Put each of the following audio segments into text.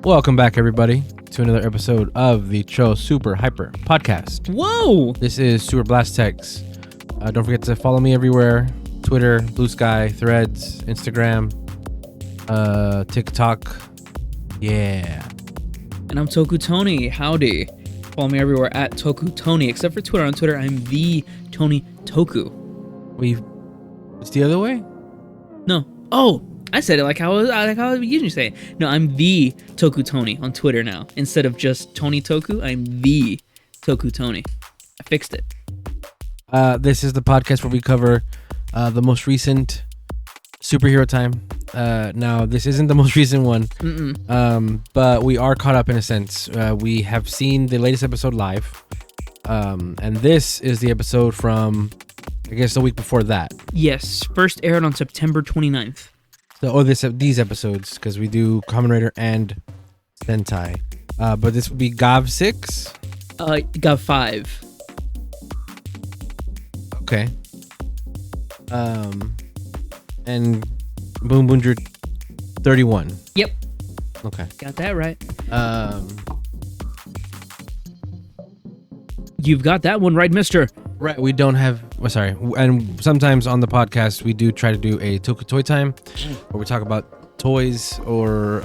Welcome back, everybody, to another episode of the Cho Super Hyper Podcast. Whoa! This is Super Blast Tex. Don't forget to follow me everywhere: Twitter, Blue Sky, Threads, Instagram, TikTok. Yeah. And I'm Toku Tony. Howdy. Follow me everywhere at Toku Tony, except for Twitter. On Twitter, I'm the Tony Toku. It's the other way? No. Oh, I said it like how I usually say it. No, I'm the Toku Tony on Twitter now. Instead of just Tony Toku, I'm the Toku Tony. I fixed it. This is the podcast where we cover the most recent superhero time. Now, this isn't the most recent one, but we are caught up in a sense. We have seen the latest episode live, and this is the episode from, I guess, the week before that. Yes, first aired on September 29th. So, these episodes, because we do kamenrider and Sentai. But this would be Gavv 6? Gavv 5. Okay. And Boonboomger 31. Yep. Okay. Got that right. You've got that one right, mister. Right, we don't have... sorry. And sometimes on the podcast, we do try to do a Toku Toy Time, where we talk about toys or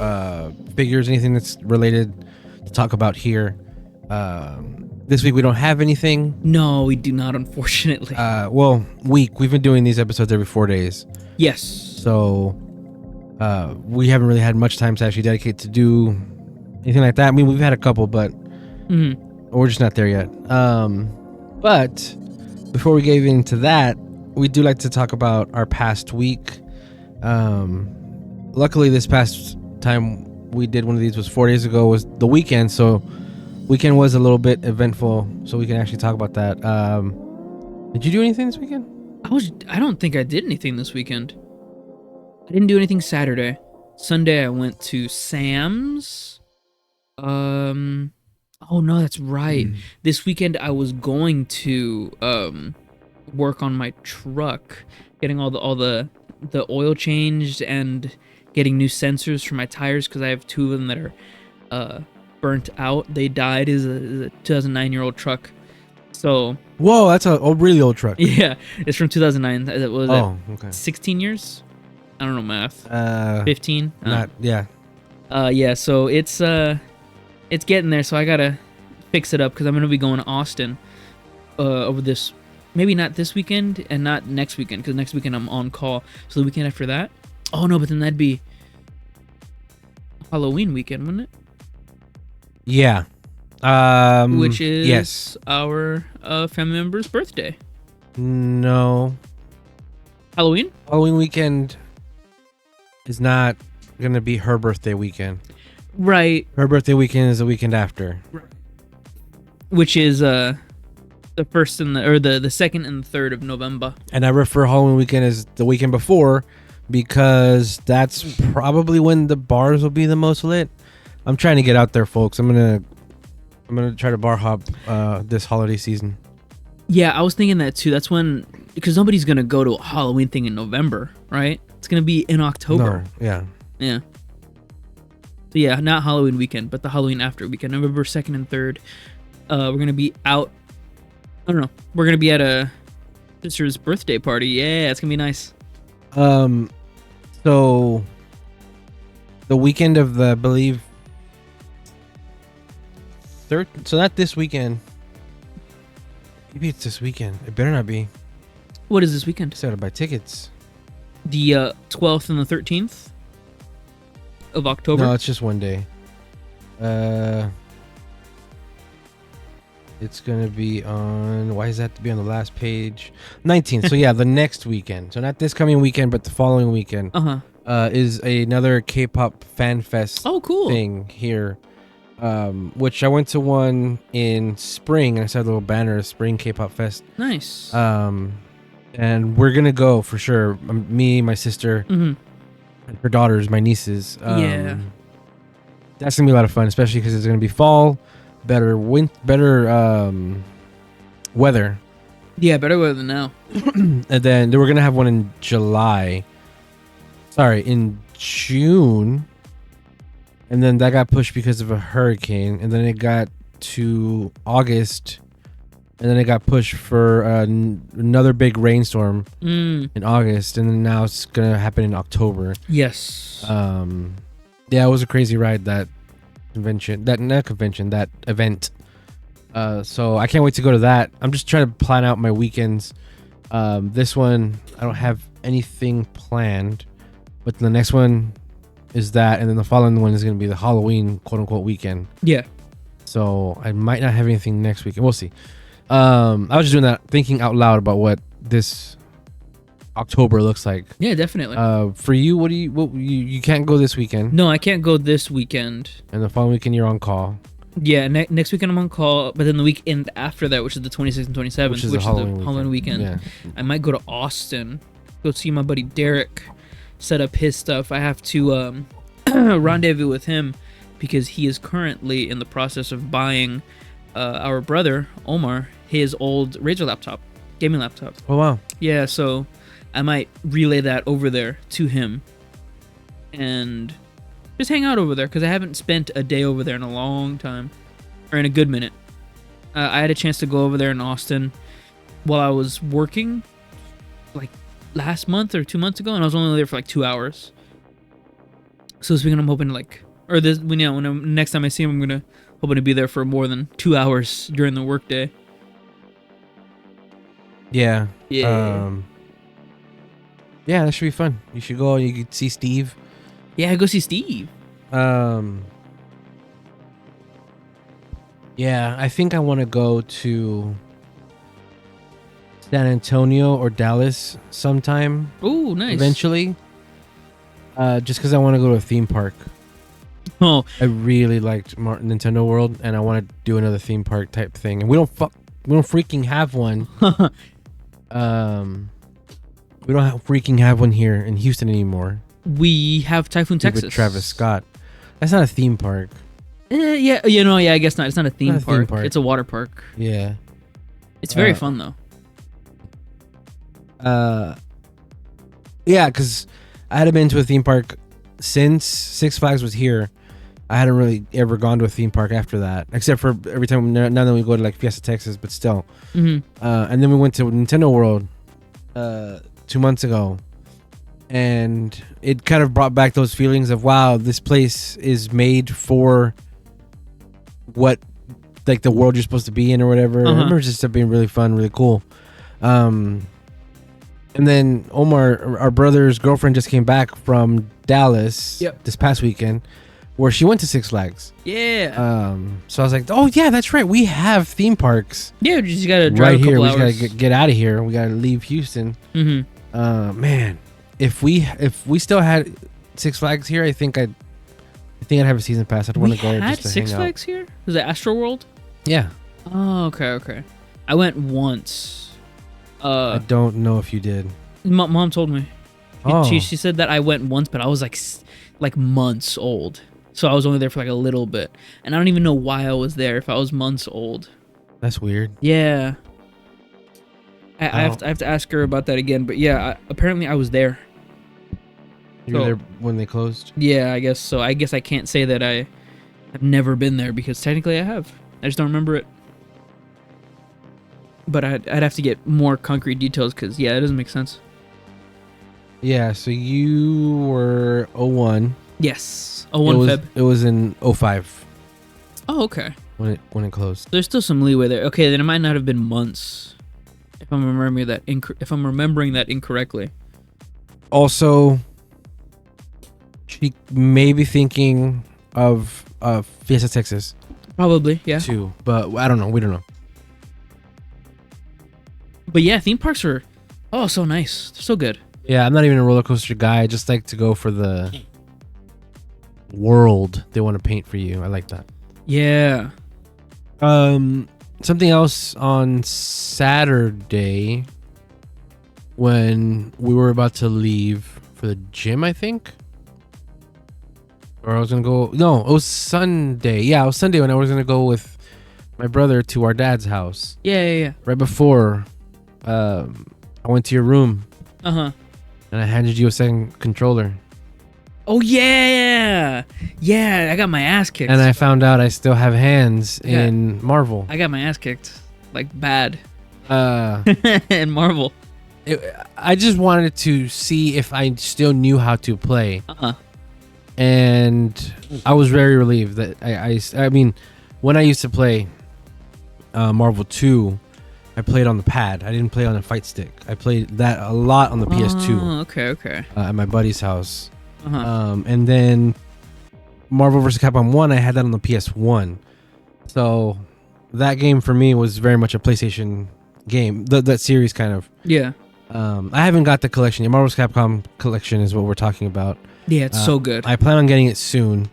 figures, anything that's related to talk about here. This week, we don't have anything. No, we do not, unfortunately. We've been doing these episodes every 4 days. Yes. So, we haven't really had much time to actually dedicate to do anything like that. I mean, we've had a couple, but we're just not there yet. But before we get into that, we do like to talk about our past week. Luckily, this past time we did one of these was 4 days ago, was the weekend. So weekend was a little bit eventful, so we can actually talk about that. Did you do anything this weekend? I don't think I did anything this weekend. I didn't do anything Saturday. Sunday I went to Sam's. Oh no, that's right. This weekend I was going to work on my truck, getting all the oil changed and getting new sensors for my tires, because I have two of them that are burnt out. They died. Is a 2009-year-old truck. So whoa, that's a really old truck. Yeah, it's from 2009. It was okay. 16 years. I don't know math. 15. Yeah. So it's getting there. So I gotta fix it up, because I'm gonna be going to Austin over this. Maybe not this weekend and not next weekend, because next weekend I'm on call. So the weekend after that. Oh no, but then that'd be Halloween weekend, wouldn't it? Yeah. Which is our family member's birthday. No. Halloween weekend is not gonna be her birthday weekend. Right. Her birthday weekend is the weekend after. Right. Which is the first and the second and the third of November. And I refer Halloween weekend as the weekend before, because that's probably when the bars will be the most lit. I'm trying to get out there, folks. I'm gonna try to bar hop this holiday season. Yeah, I was thinking that too. That's when, because nobody's gonna go to a Halloween thing in November, right? It's gonna be in October. No, yeah. So yeah, not Halloween weekend, but the Halloween after weekend, November 2nd and 3rd. We're gonna be out. I don't know. We're gonna be at a sister's birthday party. Yeah, it's gonna be nice. So the weekend of the, I believe, third. So not this weekend. Maybe it's this weekend. It better not be. What is this weekend? So I gotta buy tickets. The 12th and the 13th of October. No, it's just one day. It's gonna be on. Why does that have to be on the last page? 19th. So yeah, the next weekend. So not this coming weekend, but the following weekend. Is another K-pop fan fest. Oh, cool. Thing here. Which I went to one in spring, and I saw a little banner, Spring K-pop Fest. Nice. And we're gonna go for sure. Me, my sister, and her daughters, my nieces. Yeah. That's gonna be a lot of fun, especially because it's gonna be fall, better weather. Yeah, better weather than now. And then they were gonna have one in July. Sorry, in June. And then that got pushed because of a hurricane. And then it got to August. And then it got pushed for another big rainstorm in August. And then now it's gonna happen in October. Yes. Yeah, it was a crazy ride, that event. So I can't wait to go to that. I'm just trying to plan out my weekends. This one, I don't have anything planned, but the next one is that, and then the following one is going to be the Halloween quote unquote weekend. Yeah. So I might not have anything next weekend. We'll see. I was just doing that, thinking out loud about what this October looks like. Yeah, definitely. For you, you can't go this weekend. No, I can't go this weekend. And the following weekend you're on call. Yeah, next weekend I'm on call, but then the weekend after that, which is the 26th and 27th, which is the Halloween weekend, yeah. I might go to Austin, go see my buddy Derek, set up his stuff. I have to rendezvous with him because he is currently in the process of buying our brother, Omar, his old Razer laptop, gaming laptop. Oh, wow. Yeah, so I might relay that over there to him and just hang out over there because I haven't spent a day over there in a long time, or in a good minute. I had a chance to go over there in Austin while I was working, like last month or 2 months ago, and I was only there for like 2 hours. So this weekend I'm hoping when next time I see him, I'm hoping to be there for more than 2 hours during the workday. Yeah. Yeah. Yeah, that should be fun. You should go and you could see Steve. Yeah, go see Steve. Yeah, I think I want to go to San Antonio or Dallas sometime. Oh, nice. Eventually. Just because I want to go to a theme park. Oh, I really liked Nintendo World, and I want to do another theme park type thing. And we don't freaking have one. We don't freaking have one here in Houston anymore. We have Typhoon, Texas. With Travis Scott. That's not a theme park. Yeah, I guess not. It's not a theme park. It's a water park. Yeah. It's very fun, though. Yeah, because I hadn't been to a theme park since Six Flags was here. I hadn't really ever gone to a theme park after that, except for every time now that we go to like Fiesta, Texas, but still. And then we went to Nintendo World 2 months ago. And it kind of brought back those feelings of, wow, this place is made for what, like, the world you're supposed to be in or whatever. I remember just being really fun, really cool. And then Omar, our brother's girlfriend, just came back from Dallas this past weekend, where she went to Six Flags. Yeah. So I was like, oh, yeah, that's right. We have theme parks. Yeah, you just got to drive a couple hours. We just got to get out of here. We got to leave Houston. Man. If we still had Six Flags here, I think I'd have a season pass. I'd want to go just to Six hang Flags out. here? Was it Astro World? Yeah. Oh, okay. I went once. I don't know if you did. Mom told me. Oh. She said that I went once, but I was like months old. So I was only there for like a little bit. And I don't even know why I was there if I was months old. That's weird. Yeah. I have to ask her about that again, but yeah, apparently I was there. You were there when they closed? Yeah, I guess so. I guess I can't say that I have never been there because technically I have. I just don't remember it. But I'd have to get more concrete details because, yeah, it doesn't make sense. Yeah, so you were 01. Yes, 01 Feb. It was in 05. Oh, okay. When it closed. There's still some leeway there. Okay, then it might not have been months. If I'm remembering that incorrectly. Also, she may be thinking of Fiesta, Texas. Probably, yeah. Too, but I don't know. We don't know. But yeah, theme parks are so nice. They're so good. Yeah, I'm not even a roller coaster guy. I just like to go for the world they want to paint for you. I like that. Yeah. Something else on Saturday when we were about to leave for the gym, I think. Or I was gonna go. No, it was Sunday. Yeah, it was Sunday when I was gonna go with my brother to our dad's house. Yeah. Right before, I went to your room. And I handed you a second controller. Oh yeah. I got my ass kicked. And I found out I still have hands in Marvel. I got my ass kicked, like bad. In Marvel. I just wanted to see if I still knew how to play. And I was very relieved that I mean, when I used to play Marvel 2, I played on the pad. I didn't play on a fight stick. I played that a lot on the PS2. Okay. At my buddy's house. And then Marvel vs. Capcom 1, I had that on the PS1. So that game for me was very much a PlayStation game. That series kind of. Yeah. I haven't got the collection yet. Marvel vs. Capcom collection is what we're talking about. Yeah, it's so good. I plan on getting it soon.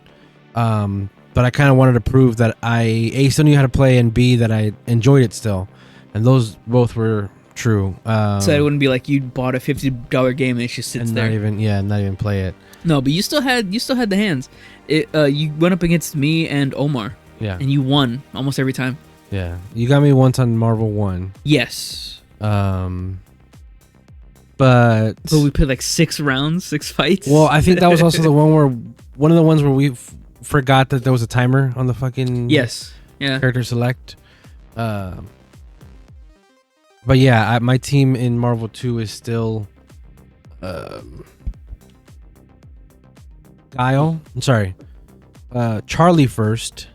But I kind of wanted to prove that I A, still knew how to play, and B, that I enjoyed it still. And those both were true. So it wouldn't be like you bought a $50 game and it just sits there. Not even play it. No, but you still had the hands. You went up against me and Omar. Yeah. And you won almost every time. Yeah. You got me once on Marvel 1. Yes. But we played like 6 rounds, 6 fights. Well, I think that was also one of the ones where we forgot that there was a timer on the fucking character select. But yeah, my team in Marvel 2 is still Guile. I'm sorry, Charlie first,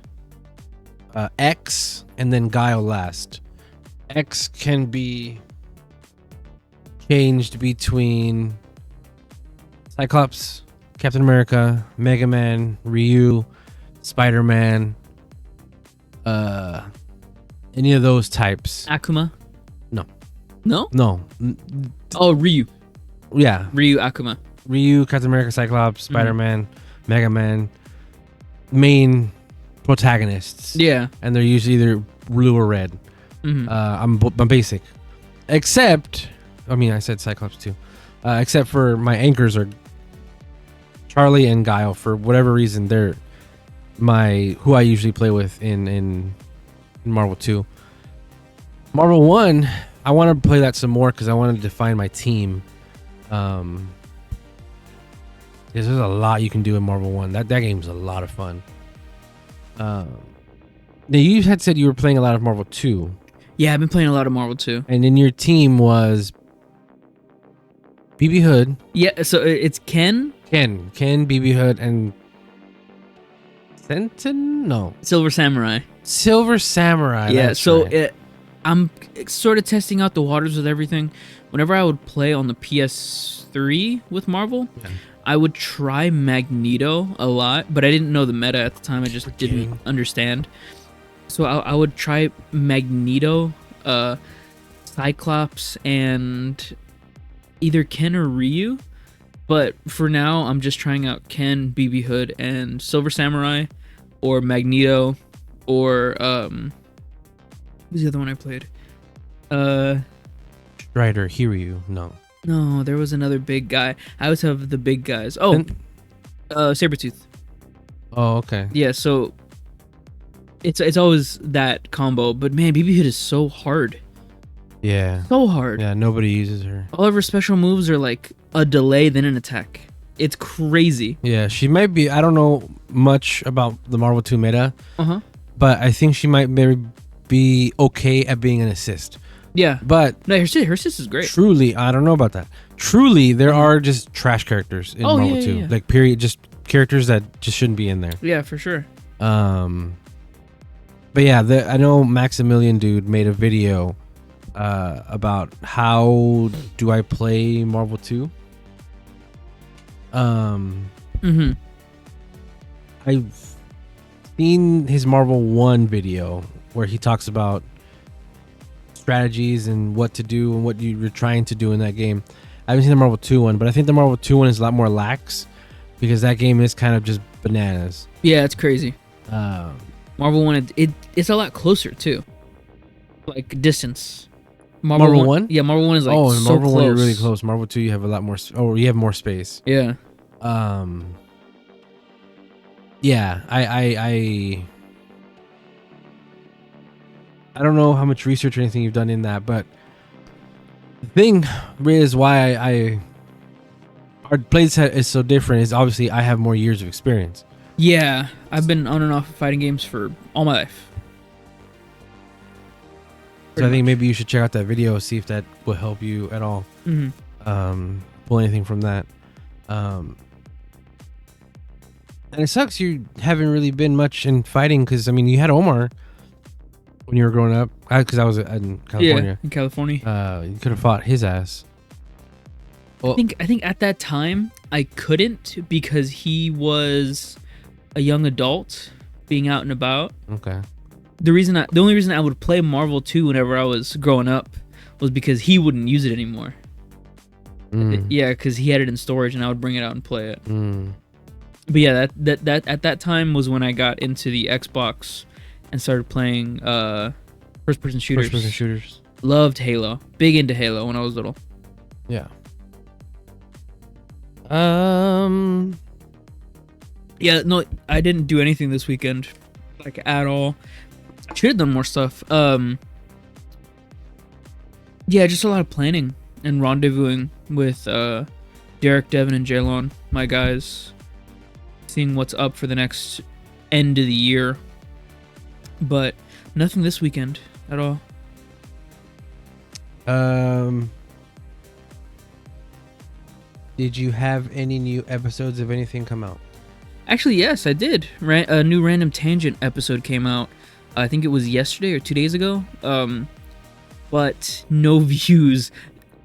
X, and then Guile last. X can be changed between Cyclops, Captain America, Mega Man, Ryu, Spider-Man, any of those types. Akuma? No. Oh, Ryu. Yeah. Ryu, Akuma. Ryu, Captain America, Cyclops, Spider-Man, Mega Man. Main protagonists. Yeah. And they're usually either blue or red. I'm basic. Except, I mean, I said Cyclops too. Except for my anchors are Charlie and Guile. For whatever reason, they're who I usually play with in Marvel 2. Marvel 1, I want to play that some more because I want to define my team. There's a lot you can do in Marvel 1. That game's a lot of fun. Now you had said you were playing a lot of Marvel 2. Yeah, I've been playing a lot of Marvel 2. And then your team was BB Hood. Yeah, so it's Ken, BB Hood, and Sentin? No. Silver Samurai. Yeah, so right. I'm sort of testing out the waters with everything. Whenever I would play on the PS3 with Marvel, I would try Magneto a lot, but I didn't know the meta at the time. I just didn't understand. So I would try Magneto, Cyclops, and either Ken or Ryu. But for now, I'm just trying out Ken, BB Hood, and Silver Samurai, or Magneto, or who's the other one I played? Strider, Hiryu. No, there was another big guy. I always have the big guys. Oh, Sabretooth. Oh, okay. Yeah, so it's always that combo. But man, BB Hood is so hard. Yeah. So hard. Yeah, nobody uses her. All of her special moves are like a delay, then an attack. It's crazy. Yeah, she might be. I don't know much about the Marvel 2 meta. But I think she might maybe be okay at being an assist. Yeah. But no, her assist is great. Truly, I don't know about that. Truly, there are just trash characters in Marvel 2. Yeah. Like, period. Just characters that just shouldn't be in there. Yeah, for sure. But yeah, I know Maximilian dude made a video about how do I play Marvel 2. I've seen his Marvel 1 video where he talks about strategies and what to do and what you're trying to do in that game. I haven't seen the Marvel 2 one, but I think the Marvel 2 one is a lot more lax because that game is kind of just bananas. Yeah, it's crazy. Marvel 1, it's a lot closer too. Like distance. Marvel 1? Yeah, Marvel 1 is like so Marvel close. 1 you're really close. Marvel 2 you have a lot more. You have more space. Yeah. yeah, I don't know how much research or anything you've done in that, but the thing is why our playset is so different is obviously I have more years of experience. Yeah, I've been on and off of fighting games for all my life. So I think maybe you should check out that video, see if that will help you at all. Pull anything from that. And it sucks you haven't really been much in fighting because, I mean, you had Omar when you were growing up. Because I was in California. Yeah, in California. You could have fought his ass. Well, I think at that time I couldn't because he was a young adult being out and about. Okay. The only reason I would play Marvel 2 whenever I was growing up was because he wouldn't use it anymore. Yeah, because he had it in storage and I would bring it out and play it. But yeah, that at that time was when I got into the Xbox and started playing first-person shooters. First-person shooters. Loved Halo. Big into Halo when I was little. Yeah. Yeah, no, I didn't do anything this weekend, like at all. Should have done more stuff. Yeah, just a lot of planning and rendezvousing with Derek, Devin, and Jaylon, my guys. Seeing what's up for the next end of the year. But nothing this weekend at all. Did you have any new episodes of anything come out? Actually, yes, I did. A new Random Tangent episode came out. I think it was yesterday or 2 days ago. But no views.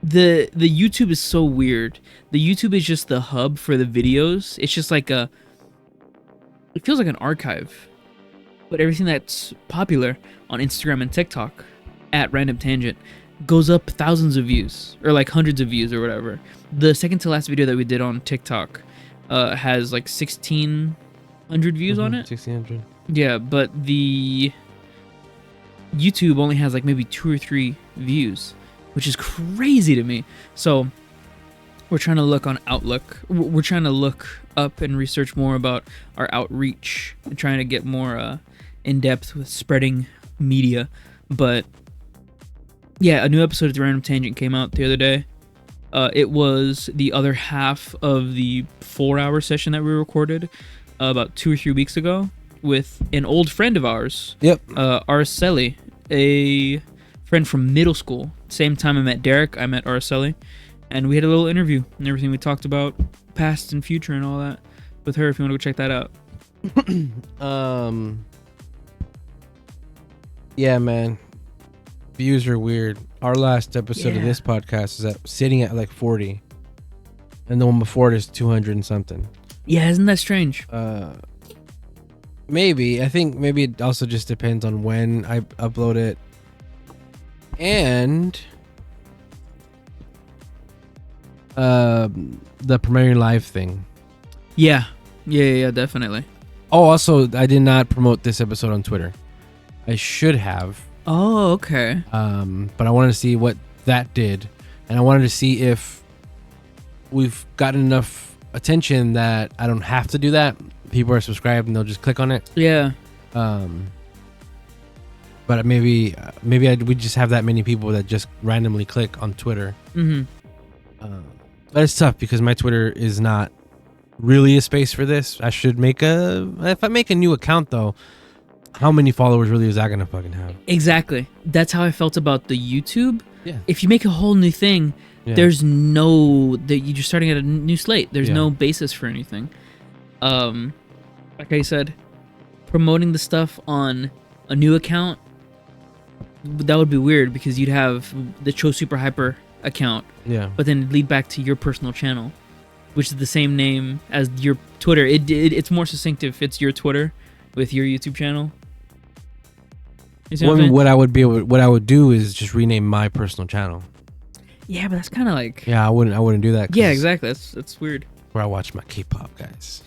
The YouTube is so weird. The YouTube is just the hub for the videos. It's just like it feels like an archive. But everything that's popular on Instagram and TikTok at Random Tangent goes up thousands of views or like hundreds of views or whatever. The second to last video that we did on TikTok has like 1,600 views on it. 1,600. Yeah, but the YouTube only has like maybe 2 or 3 views, which is crazy to me. So we're trying to look on Outlook. We're trying to look up and research more about our outreach and trying to get more in depth with spreading media. But yeah, a new episode of The Random Tangent came out the other day. It was the other half of the 4-hour session that we recorded about 2 or 3 weeks ago with an old friend of ours. Yep. Araceli, a friend from middle school. Same time I met Derek, I met Araceli. And we had a little interview and everything. We talked about past and future and all that with her if you want to go check that out. Yeah, man. Views are weird. Our last episode of this podcast is sitting at like 40. And the one before it is 200 and something. Yeah, isn't that strange? Maybe. I think maybe it also just depends on when I upload it. And the premiering live thing. Yeah, definitely. Oh, also, I did not promote this episode on Twitter. I should have. Oh, okay. But I wanted to see what that did, and I wanted to see if we've gotten enough attention that I don't have to do that. People are subscribed and they'll just click on it. Yeah. But maybe we just have that many people that just randomly click on Twitter. Mm-hmm. But it's tough because my Twitter is not really a space for this. I should if I make a new account though, how many followers really is that gonna fucking have? Exactly. That's how I felt about the YouTube. Yeah. If you make a whole new thing, there's you're just starting at a new slate. There's no basis for anything. Like I said, promoting the stuff on a new account, that would be weird because you'd have the Cho Super Hyper account. Yeah. But then it'd lead back to your personal channel, which is the same name as your Twitter. It's more succinct if it's your Twitter with your YouTube channel. What I would do is just rename my personal channel. Yeah, but that's kind of like. Yeah, I wouldn't do that. Yeah, exactly. That's weird. Where I watch my K-pop guys.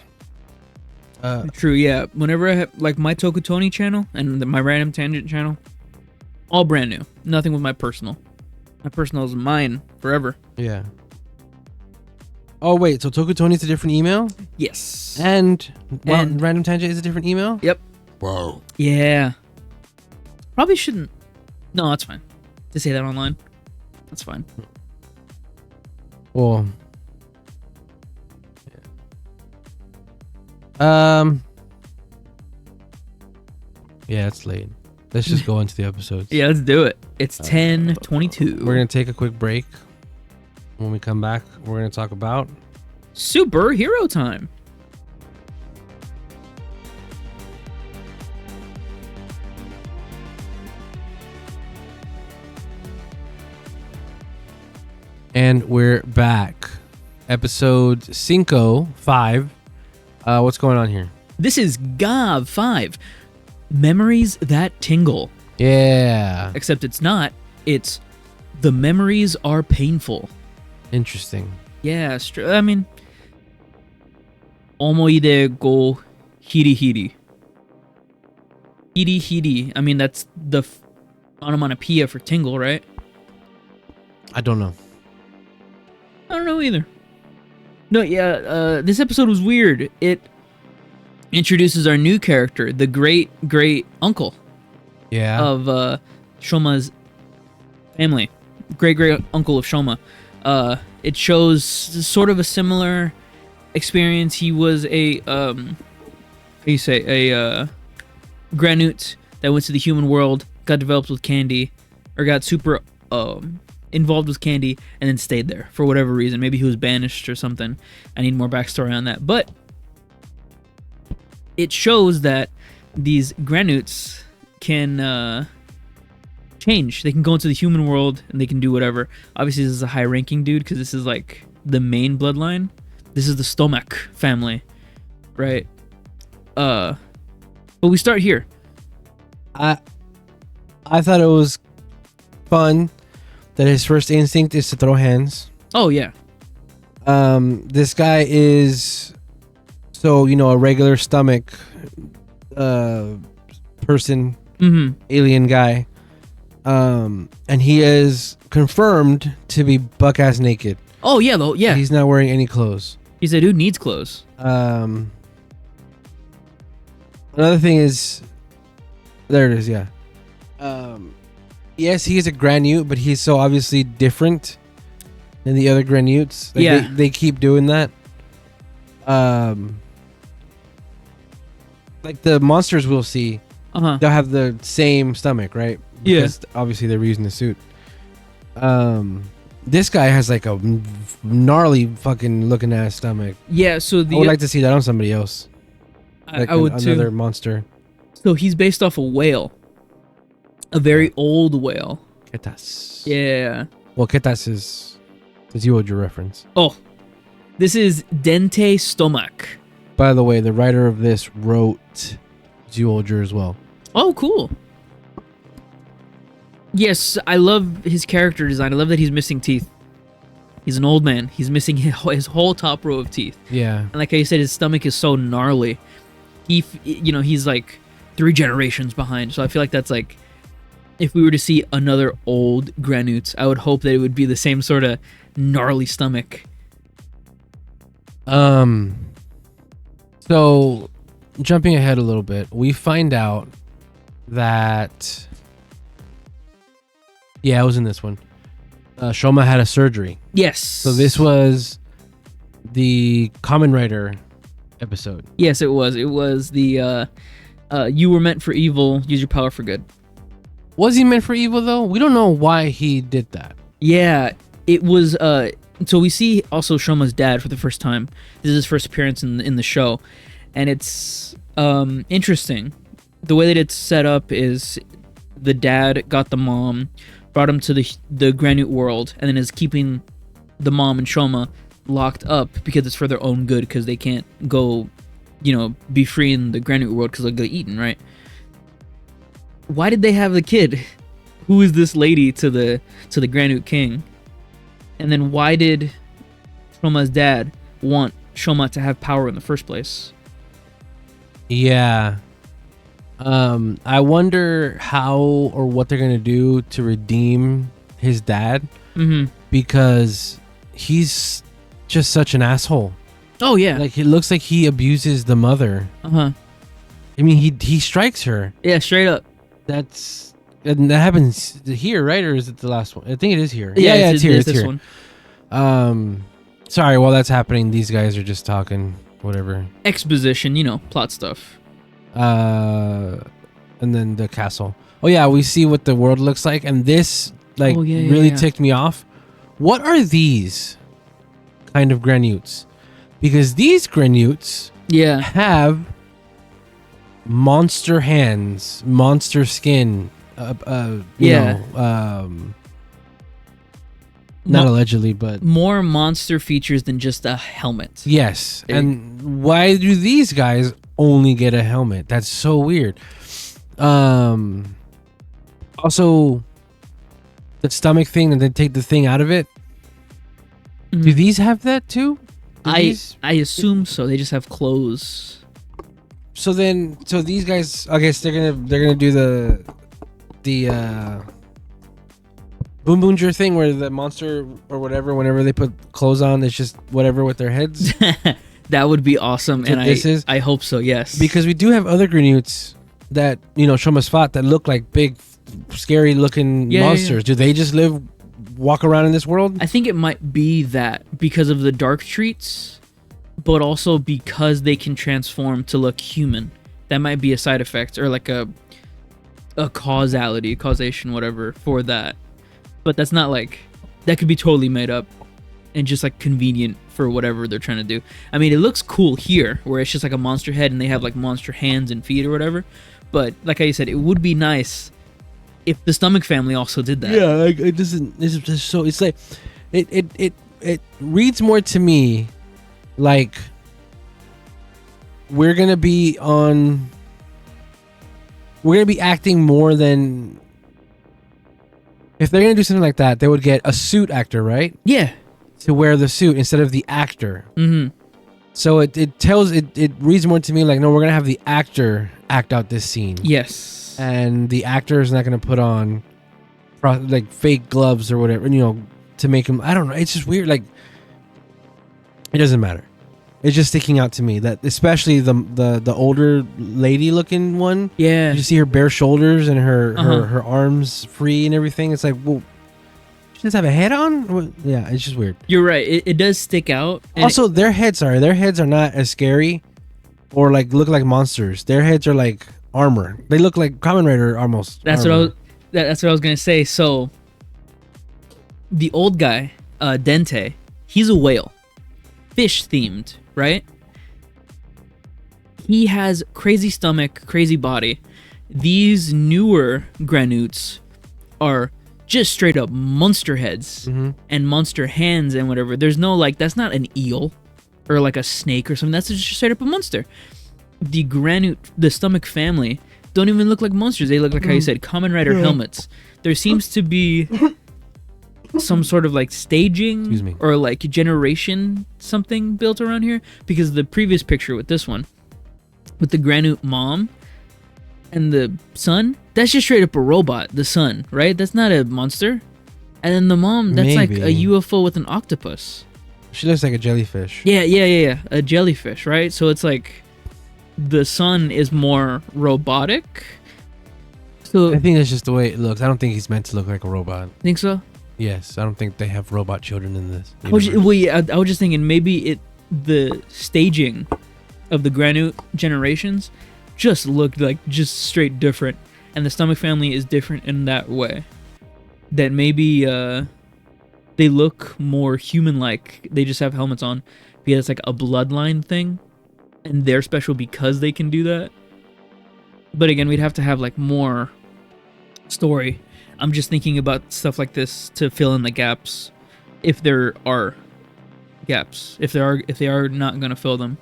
True. Yeah. Whenever I have like my Tokutoni channel and my Random Tangent channel, all brand new. Nothing with my personal. My personal is mine forever. Yeah. Oh wait, so Tokutoni's a different email, Yes. and Random Tangent is a different email. Yep. Whoa. Yeah. Probably shouldn't. No, that's fine. To say that online, that's fine. Well. Yeah. Yeah, it's late. Let's just go into the episodes. Yeah, let's do it. It's 10:22. We're gonna take a quick break. When we come back, we're gonna talk about superhero time. And we're back. Episode 5. What's going on here? This is Gavv 5. Memories that tingle. Yeah. Except it's not. It's the memories are painful. Interesting. Yeah, I mean, omoide go hiri hiri. Hiri hiri. I mean, that's the onomatopoeia for tingle, right? I don't know. I don't know either. No, yeah, this episode was weird. It introduces our new character, the great uncle of Shoma's family. Great uncle of Shoma. It shows sort of a similar experience. He was a granute that went to the human world, got developed with candy, or got super involved with candy, and then stayed there for whatever reason. Maybe he was banished or something. I need more backstory on that. But it shows that these granutes can change. They can go into the human world and they can do whatever. Obviously, this is a high-ranking dude because this is like the main bloodline. This is the stomach family, right? But we start here. I thought it was fun that his first instinct is to throw hands. Oh yeah. This guy is a regular stomach person, alien guy. And he is confirmed to be buck ass naked. Oh yeah, though. Yeah. He's not wearing any clothes. He said, "Dude needs clothes." Another thing is, there it is. Yeah. Yes, he is a granute, but he's so obviously different than the other granutes. Like they keep doing that. Like the monsters we'll see, they'll have the same stomach, right? Because obviously they're using the suit. This guy has like a gnarly fucking looking ass stomach. Yeah, so I would like to see that on somebody else. Like I would another too. Monster. So he's based off a whale, a very old whale. Ketas. Yeah. Well, Ketas is Tzuyu reference. Oh, this is Dente Stomach. By the way, the writer of this wrote Tzuyu as well. Oh, cool. Yes, I love his character design. I love that he's missing teeth. He's an old man. He's missing his whole top row of teeth. Yeah. And like I said, his stomach is so gnarly. He's like 3 generations behind. So I feel like that's like, if we were to see another old granutes, I would hope that it would be the same sort of gnarly stomach. So, jumping ahead a little bit, we find out that... Yeah, I was in this one. Shoma had a surgery. Yes. So this was the kamenrider episode. Yes, it was. It was the you were meant for evil, use your power for good. Was he meant for evil, though? We don't know why he did that. Yeah, it was... So we see also Shoma's dad for the first time. This is his first appearance in the show. And it's interesting. The way that it's set up is the dad got the mom, brought him to the granite world, and then is keeping the mom and Shoma locked up because it's for their own good, because they can't go, be free in the granite world because they'll get eaten, right? Why did they have the kid? Who is this lady to the granite king? And then why did Shoma's dad want Shoma to have power in the first place? Yeah. I wonder how or what they're gonna do to redeem his dad, because he's just such an asshole. Oh yeah. Like it looks like he abuses the mother. Uh-huh. I mean, he strikes her. Yeah, straight up. And that happens here, right? Or is it the last one? I think it is here. Yeah, it's here. It's this here. one. Sorry, while that's happening, these guys are just talking, whatever. Exposition, plot stuff. And then the castle. Oh yeah, we see what the world looks like, and this really ticked me off. What are these kind of granutes? Because these granutes have monster hands, monster skin. Not allegedly, but more monster features than just a helmet. Yes. And why do these guys only get a helmet? That's so weird. Also, the stomach thing, and then take the thing out of it. Do these have that too? I assume so. They just have clothes. So these guys, I guess they're gonna do the Boonboomger thing where the monster or whatever, whenever they put clothes on, it's just whatever with their heads. That would be awesome, and I hope so. Yes, because we do have other granutes that Shomasfat that look like big, scary looking monsters. Yeah. Do they just walk around in this world? I think it might be that because of the dark treats, but also because they can transform to look human. That might be a side effect or like a causation, whatever for that. But that's not that could be totally made up and just convenient for whatever they're trying to do. I mean, it looks cool here where it's just like a monster head and they have monster hands and feet or whatever. But like I said, it would be nice if the stomach family also did that. Yeah, it doesn't. It's just so. It's like it reads more to me like we're gonna be acting more than. If they're gonna do something like that, they would get a suit actor, right? Yeah. To wear the suit instead of the actor. Mm-hmm. So it reads more to me like, no, we're gonna have the actor act out this scene. Yes. And the actor is not gonna put on fake gloves or whatever, to make him. I don't know. It's just weird. It doesn't matter. It's just sticking out to me that especially the older lady looking one. Yeah. You see her bare shoulders and her arms free and everything. It's like, well, she doesn't have a head on? Yeah, it's just weird. You're right. It does stick out. Also, their heads are not as scary or look like monsters. Their heads are like armor. They look like Kamen Rider almost. That's armor. That's what I was gonna say. So the old guy, Dente, he's a whale. Fish themed, right? He has crazy stomach, crazy body. These newer granutes are just straight up monster heads and monster hands and whatever. There's no that's not an eel or a snake or something. That's just straight up a monster. The stomach family don't even look like monsters. They look like how you said, Kamen Rider helmets. There seems to be some sort of staging or generation something built around here, because the previous picture with this one with the granute mom and the son, that's just straight up a robot. The son, right? That's not a monster. And then the mom, that's Maybe. a UFO with an octopus. She looks like a jellyfish. Yeah, a jellyfish, right? So it's the son is more robotic. So I think that's just the way it looks. I don't think he's meant to look like a robot. Think so? Yes, I don't think they have robot children in this. I was just thinking maybe the staging of the granute generations just looked just straight different, and the stomach family is different in that way. That maybe they look more human-like. They just have helmets on because it's a bloodline thing, and they're special because they can do that. But again, we'd have to have more story. I'm just thinking about stuff like this to fill in the gaps, if there are gaps. If they are not gonna fill them.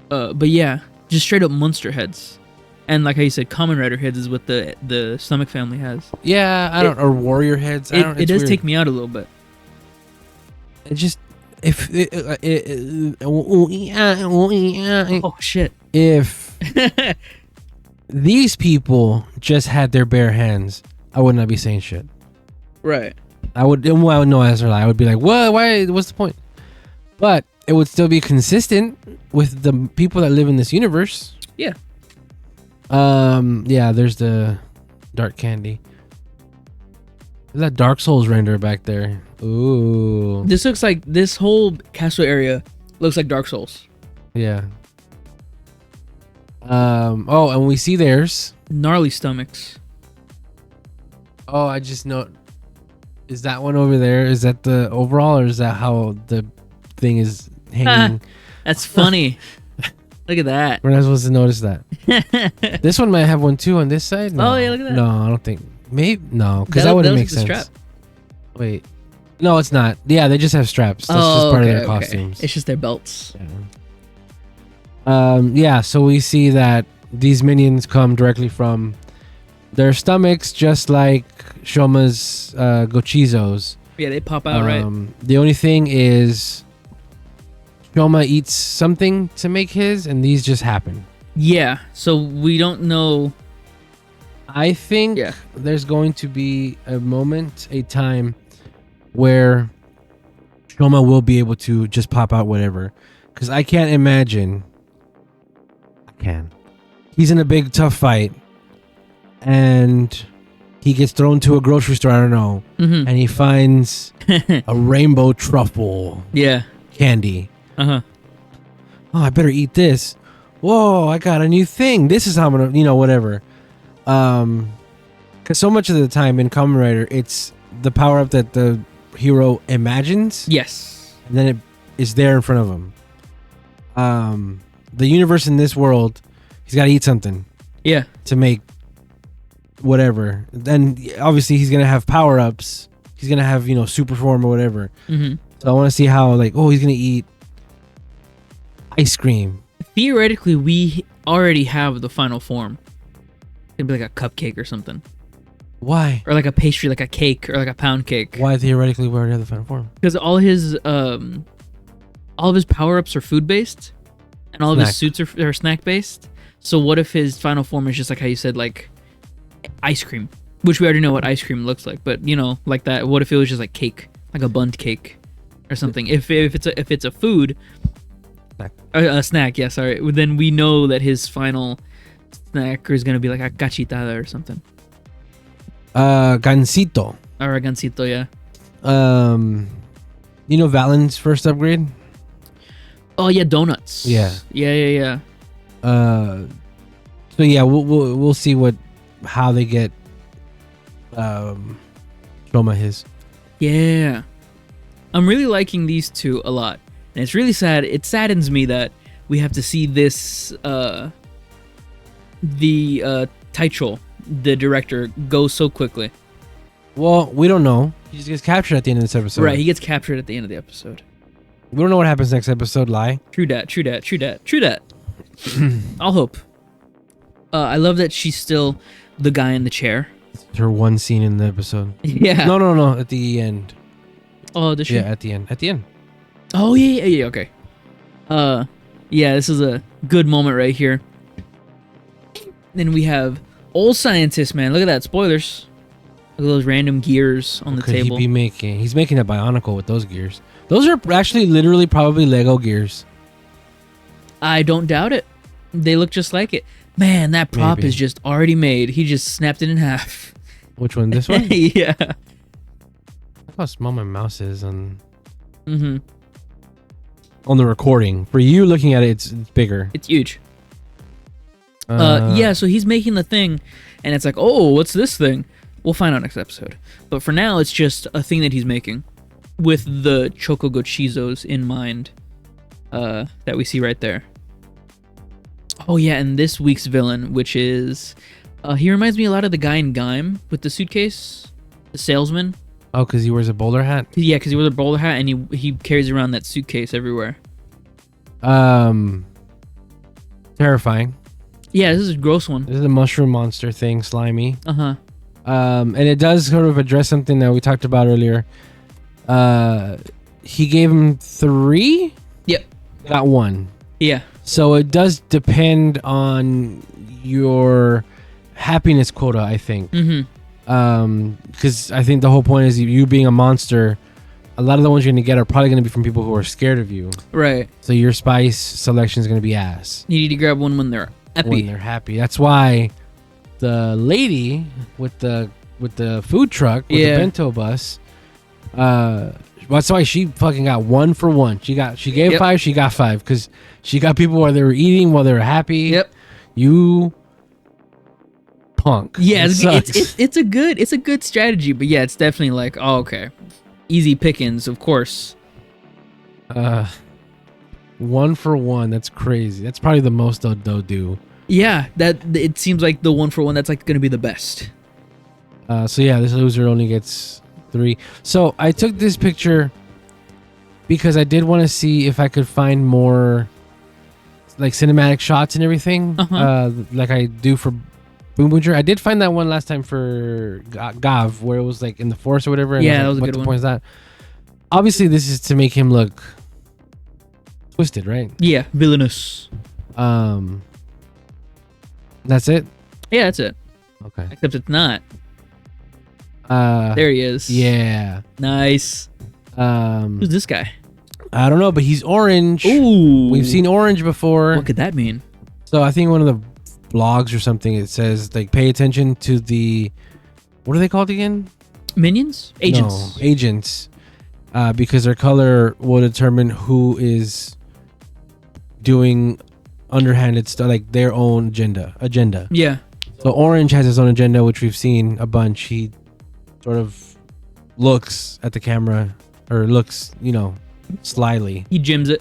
But yeah, just straight up monster heads, and like how you said, Kamen Rider heads is what the stomach family has. Yeah, or warrior heads. It does take me out a little bit. It just oh shit. If these people just had their bare hands, I would not be saying shit. Right. I would no answer. I would be like, what? Why? What's the point? But it would still be consistent with the people that live in this universe. Yeah. Yeah. There's the dark candy. There's that Dark Souls render back there. Ooh. This looks like this whole castle area looks like Dark Souls. Yeah. Oh, and we see theirs. Gnarly stomachs. Oh, I just know. Is that one over there? Is that the overall, or is that how the thing is hanging? That's funny. Look at that. We're not supposed to notice that. This one might have one too on this side. No. Oh yeah, look at that. No, I don't think. Maybe no, because that wouldn't make sense. Strap. Wait, no, it's not. Yeah, they just have straps. That's just part of their costumes. It's just their belts. Yeah. Yeah. So we see that these minions come directly from their stomachs, just like Shoma's Gochizos. Yeah, they pop out right. The only thing is, Shoma eats something to make his, and these just happen. Yeah. So we don't know. I think there's going to be a moment, a time, where Shoma will be able to just pop out whatever. Because I can't imagine. He's in a big, tough fight, and he gets thrown to a grocery store, I don't know, and he finds a rainbow truffle candy. Uh-huh. Oh, I better eat this. Whoa, I got a new thing. This is how I'm going to, whatever. Because so much of the time in Kamen Rider, it's the power up that the hero imagines. Yes. And then it is there in front of him. The universe in this world, he's got to eat something. Yeah. To make whatever. Then obviously he's going to have power ups. He's going to have, super form or whatever. Mm-hmm. So I want to see how, he's going to eat ice cream. Theoretically, we already have the final form. It'd be like a cupcake or something. Why? Or like a pastry, like a cake, or like a pound cake. Why theoretically we already have the final form? Because all of his power ups are food based, and all of his suits are snack based. So what if his final form is just like how you said, like ice cream, which we already know what ice cream looks like, but like that. What if it was just like cake, like a bunned cake, or something? If it's a food, a snack, yeah, sorry. Then we know that his final snack is gonna be like a cachitada or something. Gansito. Or a gansito, yeah. Valen's first upgrade? Oh yeah, donuts. Yeah. Yeah. So yeah, we'll see how they get Shoma his. Yeah. I'm really liking these two a lot. And it's really sad. It saddens me that we have to see this Taicho, the director, go so quickly. Well, we don't know. He just gets captured at the end of this episode. Right, he gets captured at the end of the episode. We don't know what happens next episode, lie. True that. I'll hope. I love that she's still the guy in the chair. It's her one scene in the episode. Yeah. No, at the end. Oh, does she? Yeah, at the end. Oh, yeah, okay. Yeah, this is a good moment right here. Then we have old scientist, man. Look at that. Spoilers. Look at those random gears on the table. He's making a Bionicle with those gears. Those are actually literally probably Lego gears. I don't doubt it. They look just like it. Man, that prop is just already made. He just snapped it in half. Which one? This one? Yeah. Look how small my mouse is on the recording. For you looking at it, it's bigger. It's huge. Yeah, so he's making the thing, and it's like, oh, what's this thing? We'll find out next episode. But for now, it's just a thing that he's making with the Choco Gochizos in mind that we see right there. Oh, yeah, and this week's villain, which is... he reminds me a lot of the guy in Gaim with the suitcase, the salesman. Oh, because he wears a bowler hat? Yeah, because he wears a bowler hat, and he carries around that suitcase everywhere. Terrifying. Yeah, this is a gross one. This is a mushroom monster thing, slimy. Uh-huh. And it does sort of address something that we talked about earlier. He gave him 3? Yep. Got 1. Yeah. So it does depend on your happiness quota, I think. Mm-hmm. Because I think the whole point is you being a monster. A lot of the ones you're gonna get are probably gonna be from people who are scared of you. Right. So your spice selection is gonna be ass. You need to grab one when they're happy. When they're happy. That's why the lady with the food truck with the bento bus. That's why she fucking got 1 for 1. She gave 5. She got 5 because she got people while they were eating, while they were happy. Yep. You punk. Yeah, it's a good strategy, but yeah, it's definitely like, oh, okay, easy pickings, of course. 1 for 1. That's crazy. That's probably the most they'll do. Yeah, that it seems like the 1 for 1. That's like gonna be the best. So yeah, this loser only gets 3. So I took this picture because I did want to see if I could find more like cinematic shots and everything, like I do for Boonboomger. I did find that one last time for Gavv, where it was like in the forest or whatever. And yeah, that was a good one. What the point is that? Obviously, this is to make him look twisted, right? Yeah, villainous. That's it. Yeah, that's it. Okay. Except it's not. There he is. Yeah. Nice. Who's this guy? I don't know, but he's orange. Ooh. We've seen orange before. What could that mean? So I think one of the blogs or something, it says like pay attention to the, what are they called again? Minions? Agents. No, agents. Because their color will determine who is doing underhanded stuff, like their own agenda. Yeah. So orange has his own agenda, which we've seen a bunch. He sort of looks at the camera, or looks, slyly. He gyms it.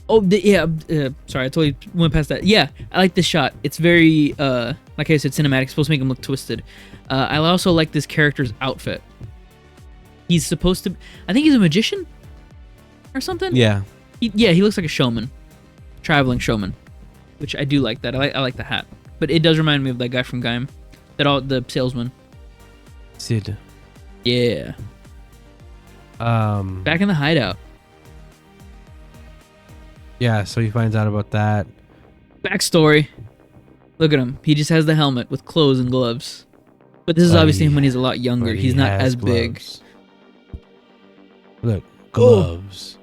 Oh, sorry, I totally went past that. Yeah, I like this shot. It's very, like I said, cinematic. It's supposed to make him look twisted. I also like this character's outfit. He's supposed to, I think he's a magician or something. Yeah. He looks like a showman, traveling showman, which I do like that. I like the hat, but it does remind me of that guy from Gaim, the salesman. Sid. Yeah. Back in the hideout. Yeah, so he finds out about that. Backstory. Look at him. He just has the helmet with clothes and gloves. But this is obviously him when he's a lot younger. He's not as big. Look, gloves.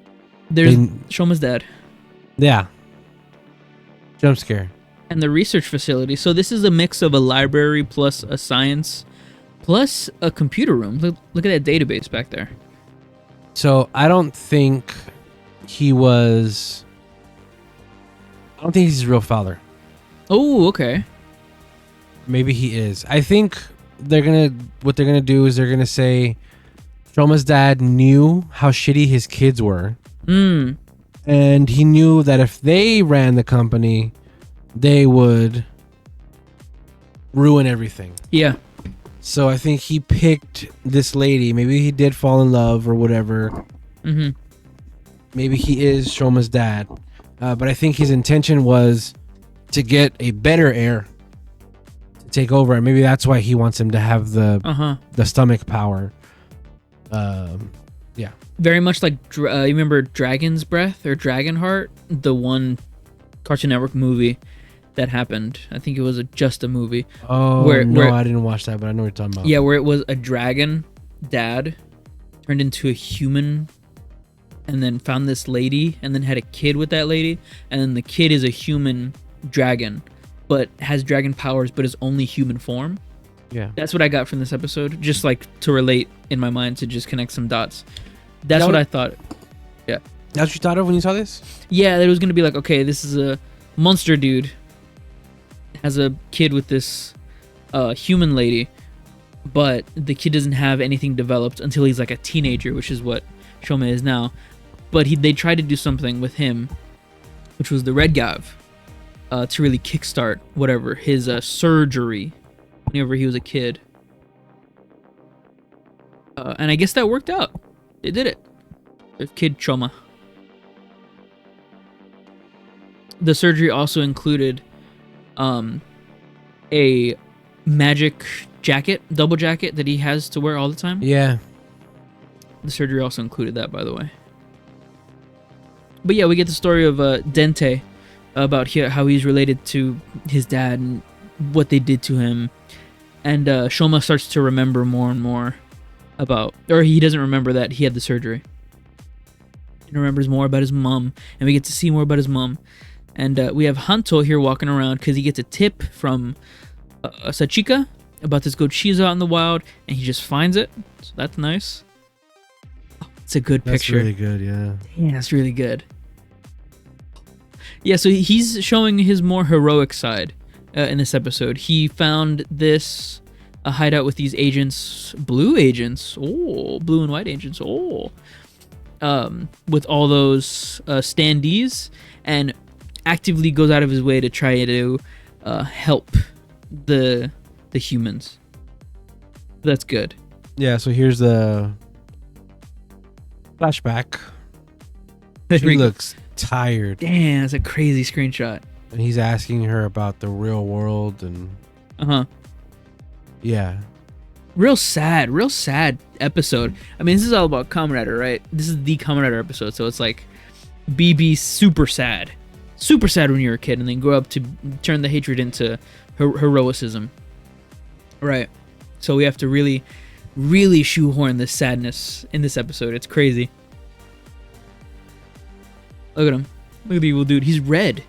There's Shoma's dad. Yeah. Jump scare. And the research facility. So this is a mix of a library plus a science plus a computer room. Look at that database back there. So I don't think he's his real father. Oh, okay. Maybe he is. I think what they're gonna do is they're gonna say Shoma's dad knew how shitty his kids were. And he knew that if they ran the company, they would ruin everything. Yeah. So I think he picked this lady. Maybe he did fall in love or whatever. Maybe he is Shoma's dad. But I think his intention was to get a better heir to take over. And maybe that's why he wants him to have the stomach power. Yeah. Very much like, you remember Dragon's Breath or Dragonheart? The one Cartoon Network movie that happened. I think it was just a movie. Oh, no, I didn't watch that, but I know what you're talking about. Yeah, where it was a dragon dad turned into a human and then found this lady and then had a kid with that lady. And then the kid is a human dragon, but has dragon powers, but is only human form. Yeah. That's what I got from this episode. Just like to relate in my mind, to just connect some dots. That's what I thought. Yeah. That's what you thought of when you saw this? Yeah, it was going to be like, okay, this is a monster dude. Has a kid with this human lady, but the kid doesn't have anything developed until he's like a teenager, which is what Shoma is now. But they tried to do something with him, which was the Red Gavv, to really kickstart whatever his surgery whenever he was a kid. And I guess that worked out. They did it. The kid Shoma. The surgery also included a magic jacket, double jacket that he has to wear all the time. Yeah. The surgery also included that, by the way. But yeah, we get the story of Dente, about how he's related to his dad and what they did to him. And Shoma starts to remember more and more about, or he doesn't remember that he had the surgery. He remembers more about his mom, and we get to see more about his mom. And we have Hanto here walking around because he gets a tip from Sachika about this gotchard out in the wild, and he just finds it. So that's nice. Oh, it's a good picture. That's really good, yeah. Yeah, that's really good. Yeah, so he's showing his more heroic side in this episode. He found this hideout with these agents, blue agents, blue and white agents, with all those standees, and actively goes out of his way to try to help the humans. That's good. Yeah, so here's the flashback. She looks tired. Damn, that's a crazy screenshot. And he's asking her about the real world and yeah. Real sad episode. I mean, this is all about Kamen Rider, right? This is the Kamen Rider episode, so it's like BB super sad when you're a kid, and then grow up to turn the hatred into heroicism. Right. So we have to really, really shoehorn this sadness in this episode. It's crazy. Look at him. Look at the evil dude. He's red.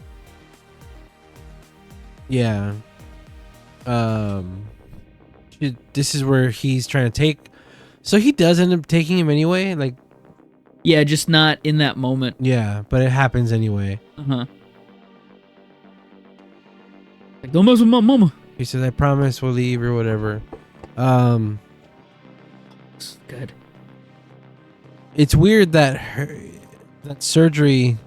Yeah. This is where he's trying to take. So he does end up taking him anyway. Like. Yeah, just not in that moment. Yeah, but it happens anyway. Like, don't mess with my mama. He says, "I promise we'll leave," or whatever. Good. It's weird that that surgery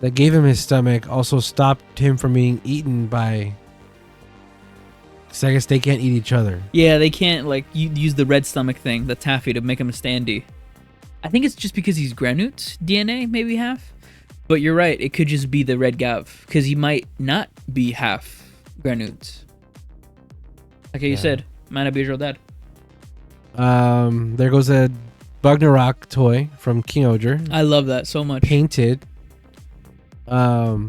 that gave him his stomach also stopped him from being eaten by. Because I guess they can't eat each other. Yeah, they can't like use the red stomach thing, the taffy, to make him a standee. I think it's just because he's Granute DNA, maybe half. But you're right, it could just be the red Gavv, because he might not be half Granute. Like you said, might not be his real dad. There goes a Ragnarok toy from King Oger. I love that so much. Painted. That's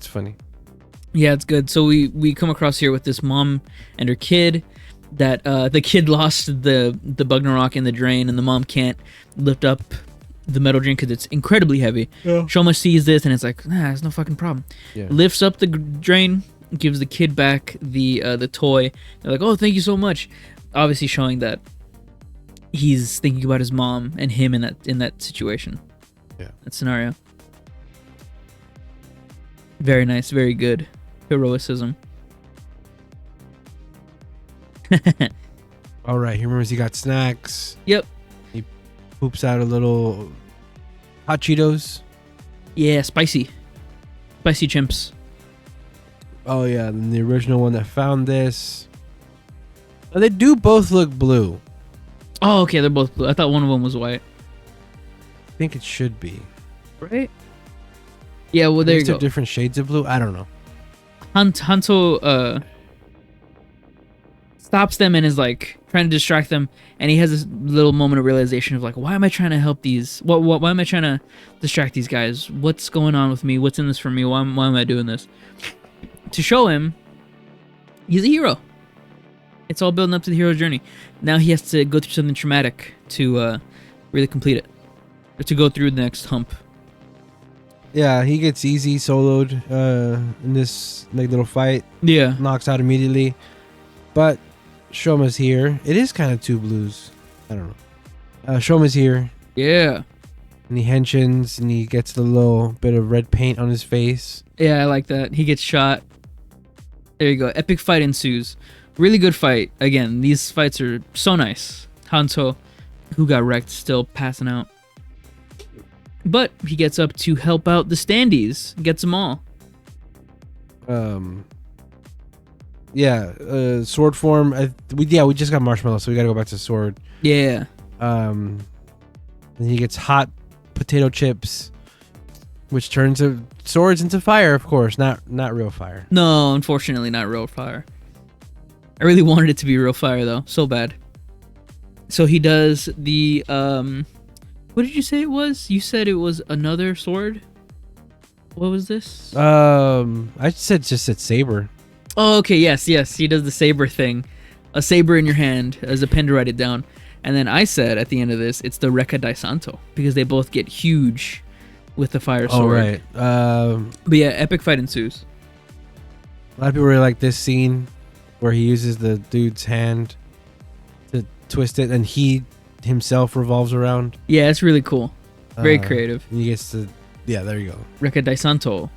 funny. Yeah, it's good. So we come across here with this mom and her kid. That the kid lost the Ragnarok in the drain, and the mom can't lift up the metal drain because it's incredibly heavy. Yeah. Shoma sees this, and it's like, nah, it's no fucking problem. Yeah. Lifts up the drain, gives the kid back the toy. They're like, oh, thank you so much. Obviously showing that he's thinking about his mom and him in that situation. Yeah. That scenario. Very nice, very good. Heroicism. All right, he remembers he got snacks. Yep. He poops out a little hot Cheetos. Yeah, spicy chimps. Oh yeah, and the original one that found this. Oh, they do both look blue. Oh, okay, they're both blue. I thought one of them was white. I think it should be. Right? Yeah, well, there you go. Different shades of blue. I don't know. Hanto stops them and is like trying to distract them, and he has this little moment of realization of like, why am I trying to help these? Why am I trying to distract these guys? What's going on with me? What's in this for me? Why am I doing this? To show him he's a hero. It's all building up to the hero's journey. Now he has to go through something traumatic to really complete it, or to go through the next hump. Yeah, he gets easy soloed in this like little fight. Yeah, knocks out immediately, but Shoma's here. It is kind of two blues. I don't know. Shoma's here. Yeah. And he henshins and he gets the little bit of red paint on his face. Yeah, I like that. He gets shot. There you go. Epic fight ensues. Really good fight. Again, these fights are so nice. Hanto, who got wrecked, still passing out. But he gets up to help out the standees. Gets them all. Yeah, sword form. We just got marshmallow, so we gotta go back to sword. Yeah. Then he gets hot potato chips, which turns swords into fire. Of course, not real fire. No, unfortunately, not real fire. I really wanted it to be real fire though, so bad. So he does the what did you say it was? You said it was another sword. What was this? I just said saber. Oh, okay. Yes. He does the saber thing. A saber in your hand as a pen to write it down. And then I said at the end of this, it's the Rekka Dai Santo because they both get huge with the fire sword. Oh, right. But yeah, epic fight ensues. A lot of people really like this scene where he uses the dude's hand to twist it and he himself revolves around. Yeah, it's really cool. Very creative. And he gets to... Yeah, there you go. Rekka Dai Santo.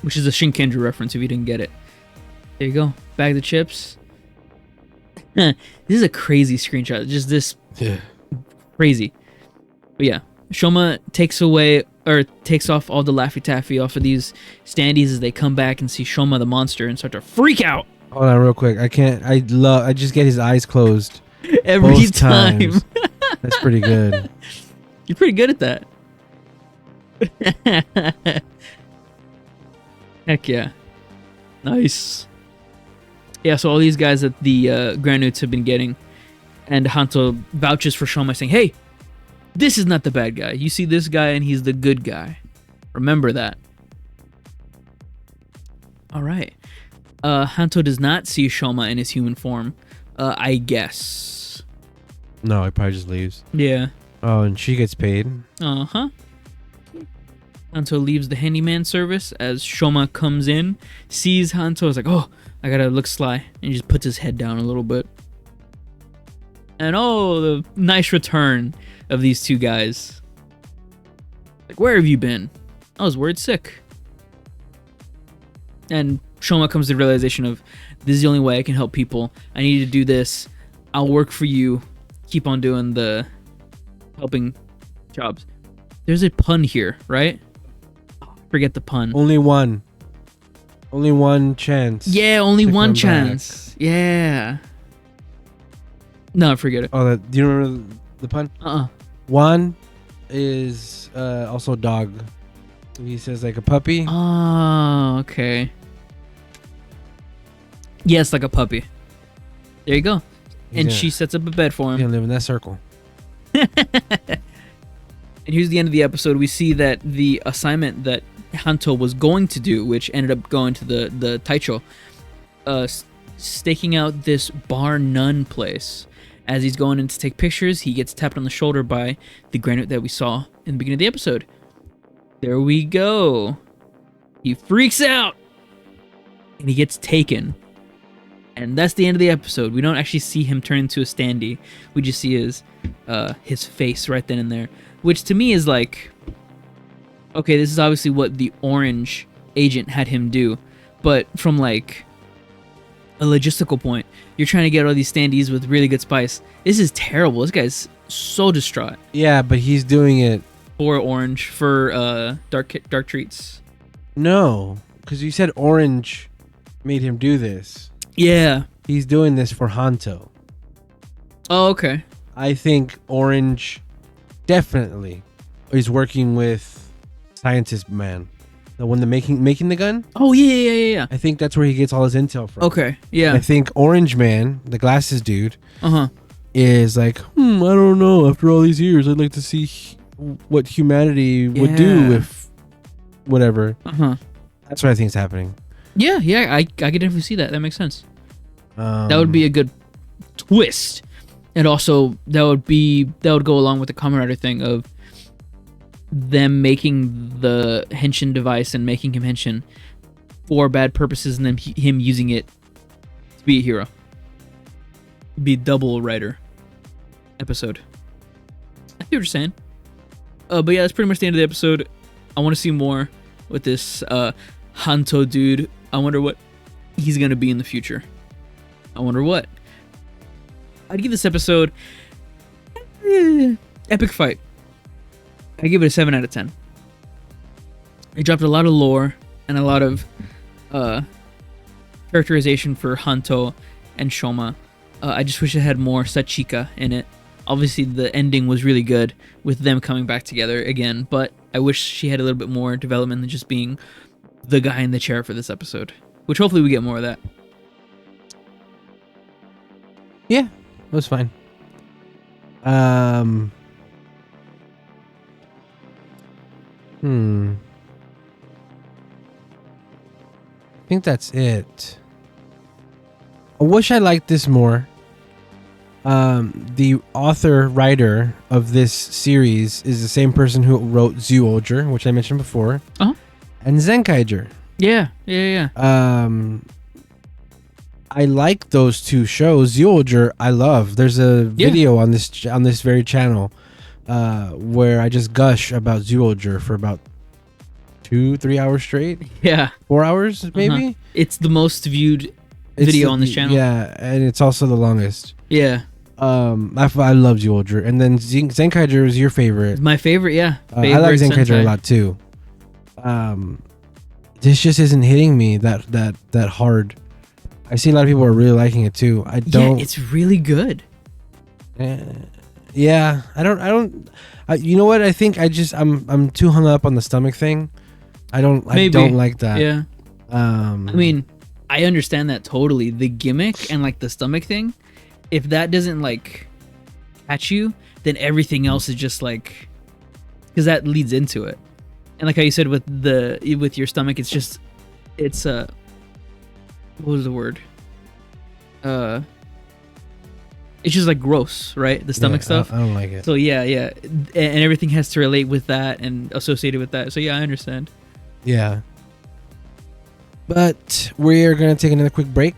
Which is a Shinkenju reference if you didn't get it. There you go. Bag the chips. This is a crazy screenshot. Just this crazy. But yeah, Shoma takes off all the Laffy Taffy off of these standees as they come back and see Shoma the monster and start to freak out. Hold on real quick. I just get his eyes closed. Every both time. Times. That's pretty good. You're pretty good at that. Heck yeah. Nice. Yeah, so all these guys that the Granuts have been getting, and Hanto vouches for Shoma saying, hey, this is not the bad guy. You see this guy and he's the good guy. Remember that. All right. Hanto does not see Shoma in his human form, I guess. No, he probably just leaves. Yeah. Oh, and she gets paid. Uh-huh. Hanto leaves the handyman service as Shoma comes in, sees Hanto, is like, oh, I gotta look sly. And he just puts his head down a little bit. And oh, the nice return of these two guys. Like, where have you been? I was worried sick. And Shoma comes to the realization of, this is the only way I can help people. I need to do this. I'll work for you. Keep on doing the helping jobs. There's a pun here, right? Forget the pun. Only one chance. Yeah, only one chance. Back. Yeah. No, forget it. Oh, do you remember the pun? One is also dog. He says like a puppy. Oh, okay. Yes, like a puppy. There you go. And she sets up a bed for him. He's gonna live in that circle. And here's the end of the episode. We see that the assignment that Hanto was going to do, which ended up going to the Taicho, staking out this bar nun place. As he's going in to take pictures, he gets tapped on the shoulder by the Granite that we saw in the beginning of the episode. There we go. He freaks out. And he gets taken. And that's the end of the episode. We don't actually see him turn into a standee. We just see his face right then and there. Which to me is like, okay, this is obviously what the orange agent had him do. But from like a logistical point, you're trying to get all these standees with really good spice. This is terrible. This guy's so distraught. Yeah, but he's doing it for orange, for dark treats. No, because you said orange made him do this. Yeah. He's doing this for Hanto. Oh, okay. I think orange definitely is working with Scientist Man. The one that making the gun? Oh, yeah. I think that's where he gets all his intel from. Okay, yeah. I think Orange Man, the glasses dude, is like, I don't know. After all these years, I'd like to see what humanity would do with whatever. That's what I think is happening. Yeah, I can definitely see that. That makes sense. That would be a good twist. And also, that would go along with the Kamen Rider thing of them making the henshin device and making him henshin for bad purposes, and then him using it to be a hero. Be double writer episode. I see what you're saying. But yeah, that's pretty much the end of the episode. I want to see more with this Hanto dude. I wonder what he's gonna be in the future. I wonder what. I'd give this episode epic fight. I give it a 7 out of 10. It dropped a lot of lore and a lot of characterization for Hanto and Shoma. I just wish it had more Sachika in it. Obviously, the ending was really good with them coming back together again, but I wish she had a little bit more development than just being the guy in the chair for this episode, which hopefully we get more of that. Yeah, it was fine. I think that's it. I wish I liked this more. The writer of this series is the same person who wrote Zyuohger, which I mentioned before, and Zenkaiger. Yeah. I like those two shows. Zyuohger, I love. There's a video on this very channel where I just gush about Zyuohger for about 2-3 hours straight. Yeah, 4 hours maybe. It's the most viewed video on this channel. Yeah, and it's also the longest. Yeah. I love Zyuohger, and then Zenkaiger is your favorite. My favorite, yeah. I like Zenkaiger a lot too. This just isn't hitting me that hard. I see a lot of people are really liking it too. I don't. Yeah, it's really good. Yeah, I don't. You know what? I think I'm too hung up on the stomach thing. I don't like that. Yeah. I mean, I understand that totally. The gimmick and like the stomach thing, if that doesn't like catch you, then everything else is just like, because that leads into it. And like how you said with your stomach, it's what was the word? It's just like gross, right? The stomach stuff. I don't like it. So yeah, and everything has to relate with that and associated with that. So yeah, I understand. Yeah. But we're gonna take another quick break.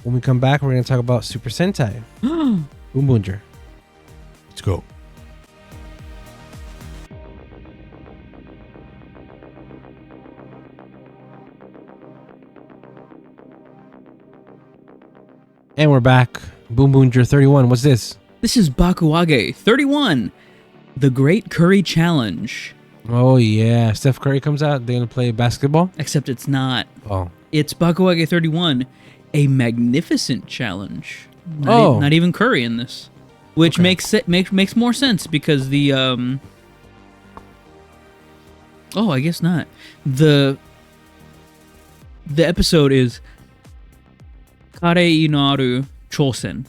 When we come back, we're gonna talk about Super Sentai. Boonboomger. Let's go. And we're back. Boonboomger 31. What's this? This is Bakuage 31, the Great Curry Challenge. Oh yeah, Steph Curry comes out. They're gonna play basketball. Except it's not. Oh. It's Bakuage 31, a magnificent challenge. Not even Curry in this, which makes more sense because the Oh, I guess not. The episode is Kare Inaru Chosen.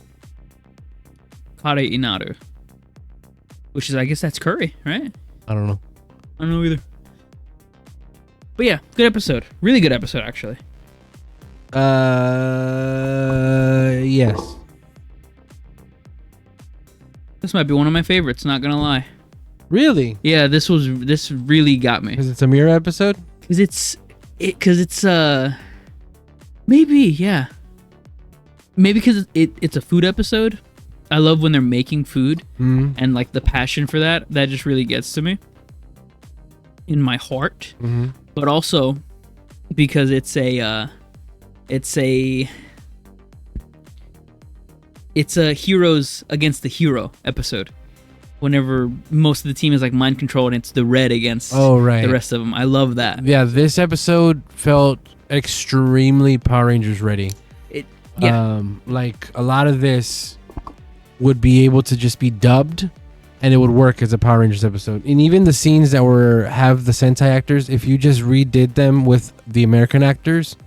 Kare Inaru. Which is, I guess that's curry, right? I don't know. I don't know either. But yeah, good episode. Really good episode, actually. Yes. This might be one of my favorites, not gonna lie. Really? Yeah, this really got me. Because it's a Mira episode? Because it's maybe, yeah. Maybe because it's a food episode. I love when they're making food and like the passion for that just really gets to me in my heart. But also because it's a heroes against the hero episode. Whenever most of the team is like mind controlled and it's the red against the rest of them. I love that. Yeah, this episode felt extremely Power Rangers ready. Like a lot of this would be able to just be dubbed and it would work as a Power Rangers episode. And even the scenes that have the Sentai actors, if you just redid them with the American actors,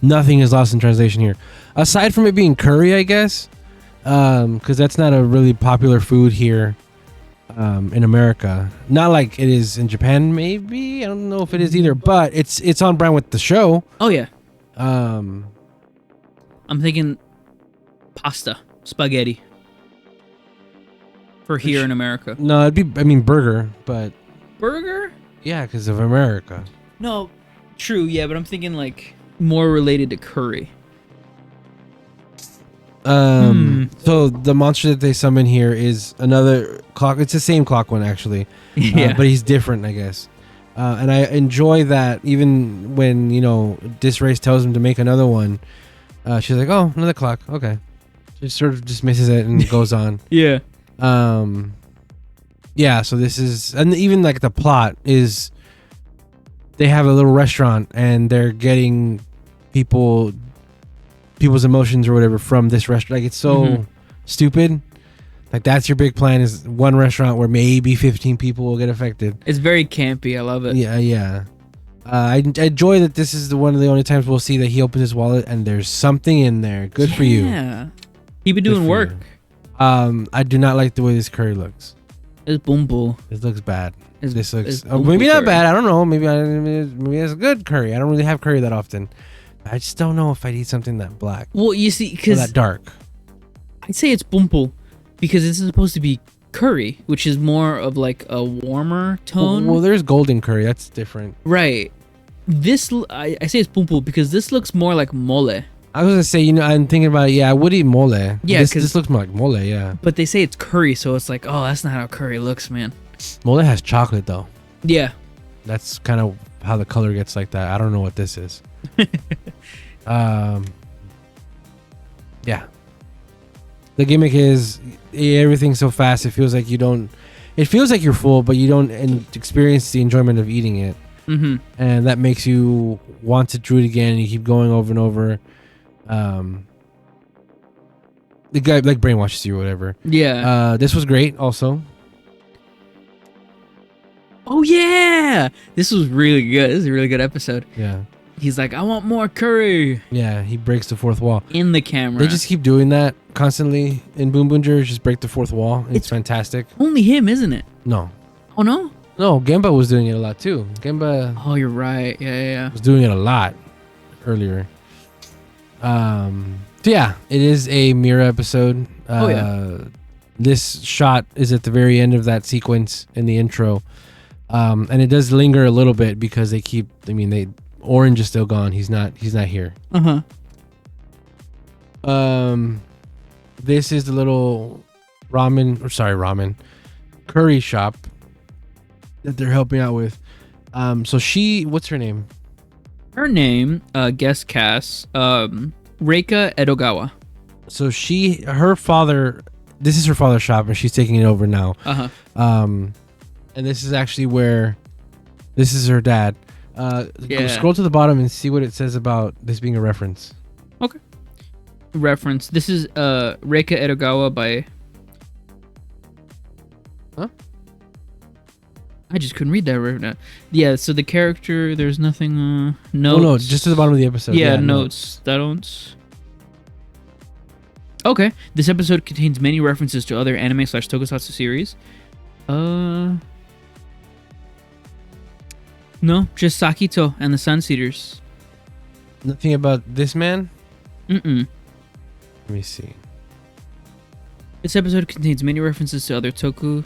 nothing is lost in translation here. Aside from it being curry, I guess, because that's not a really popular food here in America. Not like it is in Japan, maybe. I don't know if it is either, but it's on brand with the show. Oh yeah. I'm thinking pasta, spaghetti for here in America. No, burger, but burger? Yeah, because of America. No, true, yeah, but I'm thinking like more related to curry. So the monster that they summon here is another clock. It's the same clock one actually, but he's different, I guess. And I enjoy that even when Disrace tells him to make another one. She's like, "Oh, another clock. Okay." She sort of dismisses it and goes on. Yeah. Yeah. So this is, and even like the plot is, they have a little restaurant and they're getting people's emotions or whatever from this restaurant. Like it's so stupid. Like that's your big plan is one restaurant where maybe 15 people will get affected. It's very campy. I love it. Yeah. I enjoy that this is one of the only times we'll see that he opens his wallet and there's something in there. Good for you. Yeah. He been doing work. I do not like the way this curry looks. It's boom boom. It looks bad. This looks maybe not bad. I don't know. Maybe it's good curry. I don't really have curry that often. I just don't know if I'd eat something that black. Well, you see, because that dark. I'd say it's bumpo because this is supposed to be curry, which is more of like a warmer tone. Well, there's golden curry. That's different. Right. This I say it's bumpo because this looks more like mole. I was gonna say, I'm thinking about it. Yeah, I would eat mole. Yeah, this looks more like mole. Yeah. But they say it's curry, so it's like, oh, that's not how curry looks, man. Mole has chocolate though. Yeah. That's kind of how the color gets like that. I don't know what this is. Yeah. The gimmick is everything's so fast. It feels like it feels like you're full, but you don't experience the enjoyment of eating it. Mm-hmm. And that makes you want to do it again, and you keep going over and over. The guy like brainwashes you or whatever. Yeah. This was great also. Oh yeah, this was really good. This is a really good episode. Yeah. He's like, I want more curry. Yeah, he breaks the fourth wall. In the camera. They just keep doing that constantly in Boonboomger, just break the fourth wall. It's fantastic. Only him, isn't it? No. Oh no? No, Gemba was doing it a lot too. Gemba Oh, you're right. Yeah. was doing it a lot earlier. So yeah, it is a Mira episode. This shot is at the very end of that sequence in the intro. And it does linger a little bit because Orange is still gone. He's not here. This is the little curry shop that they're helping out with. So what's her name? Her name, guest cast, Reika Edogawa. So this is her father's shop, and she's taking it over now. And this is actually this is her dad. Go scroll to the bottom and see what it says about this being a reference. Okay. Reference. This is Reika Edogawa by... Huh? I just couldn't read that right now. Yeah, so the character, there's nothing... notes. Oh, no, just to the bottom of the episode. Yeah, notes. Okay. This episode contains many references to other anime/tokusatsu series. No, just Sakito and the Sunseeders. Nothing about this man? Mm-mm. Let me see. This episode contains many references to other toku.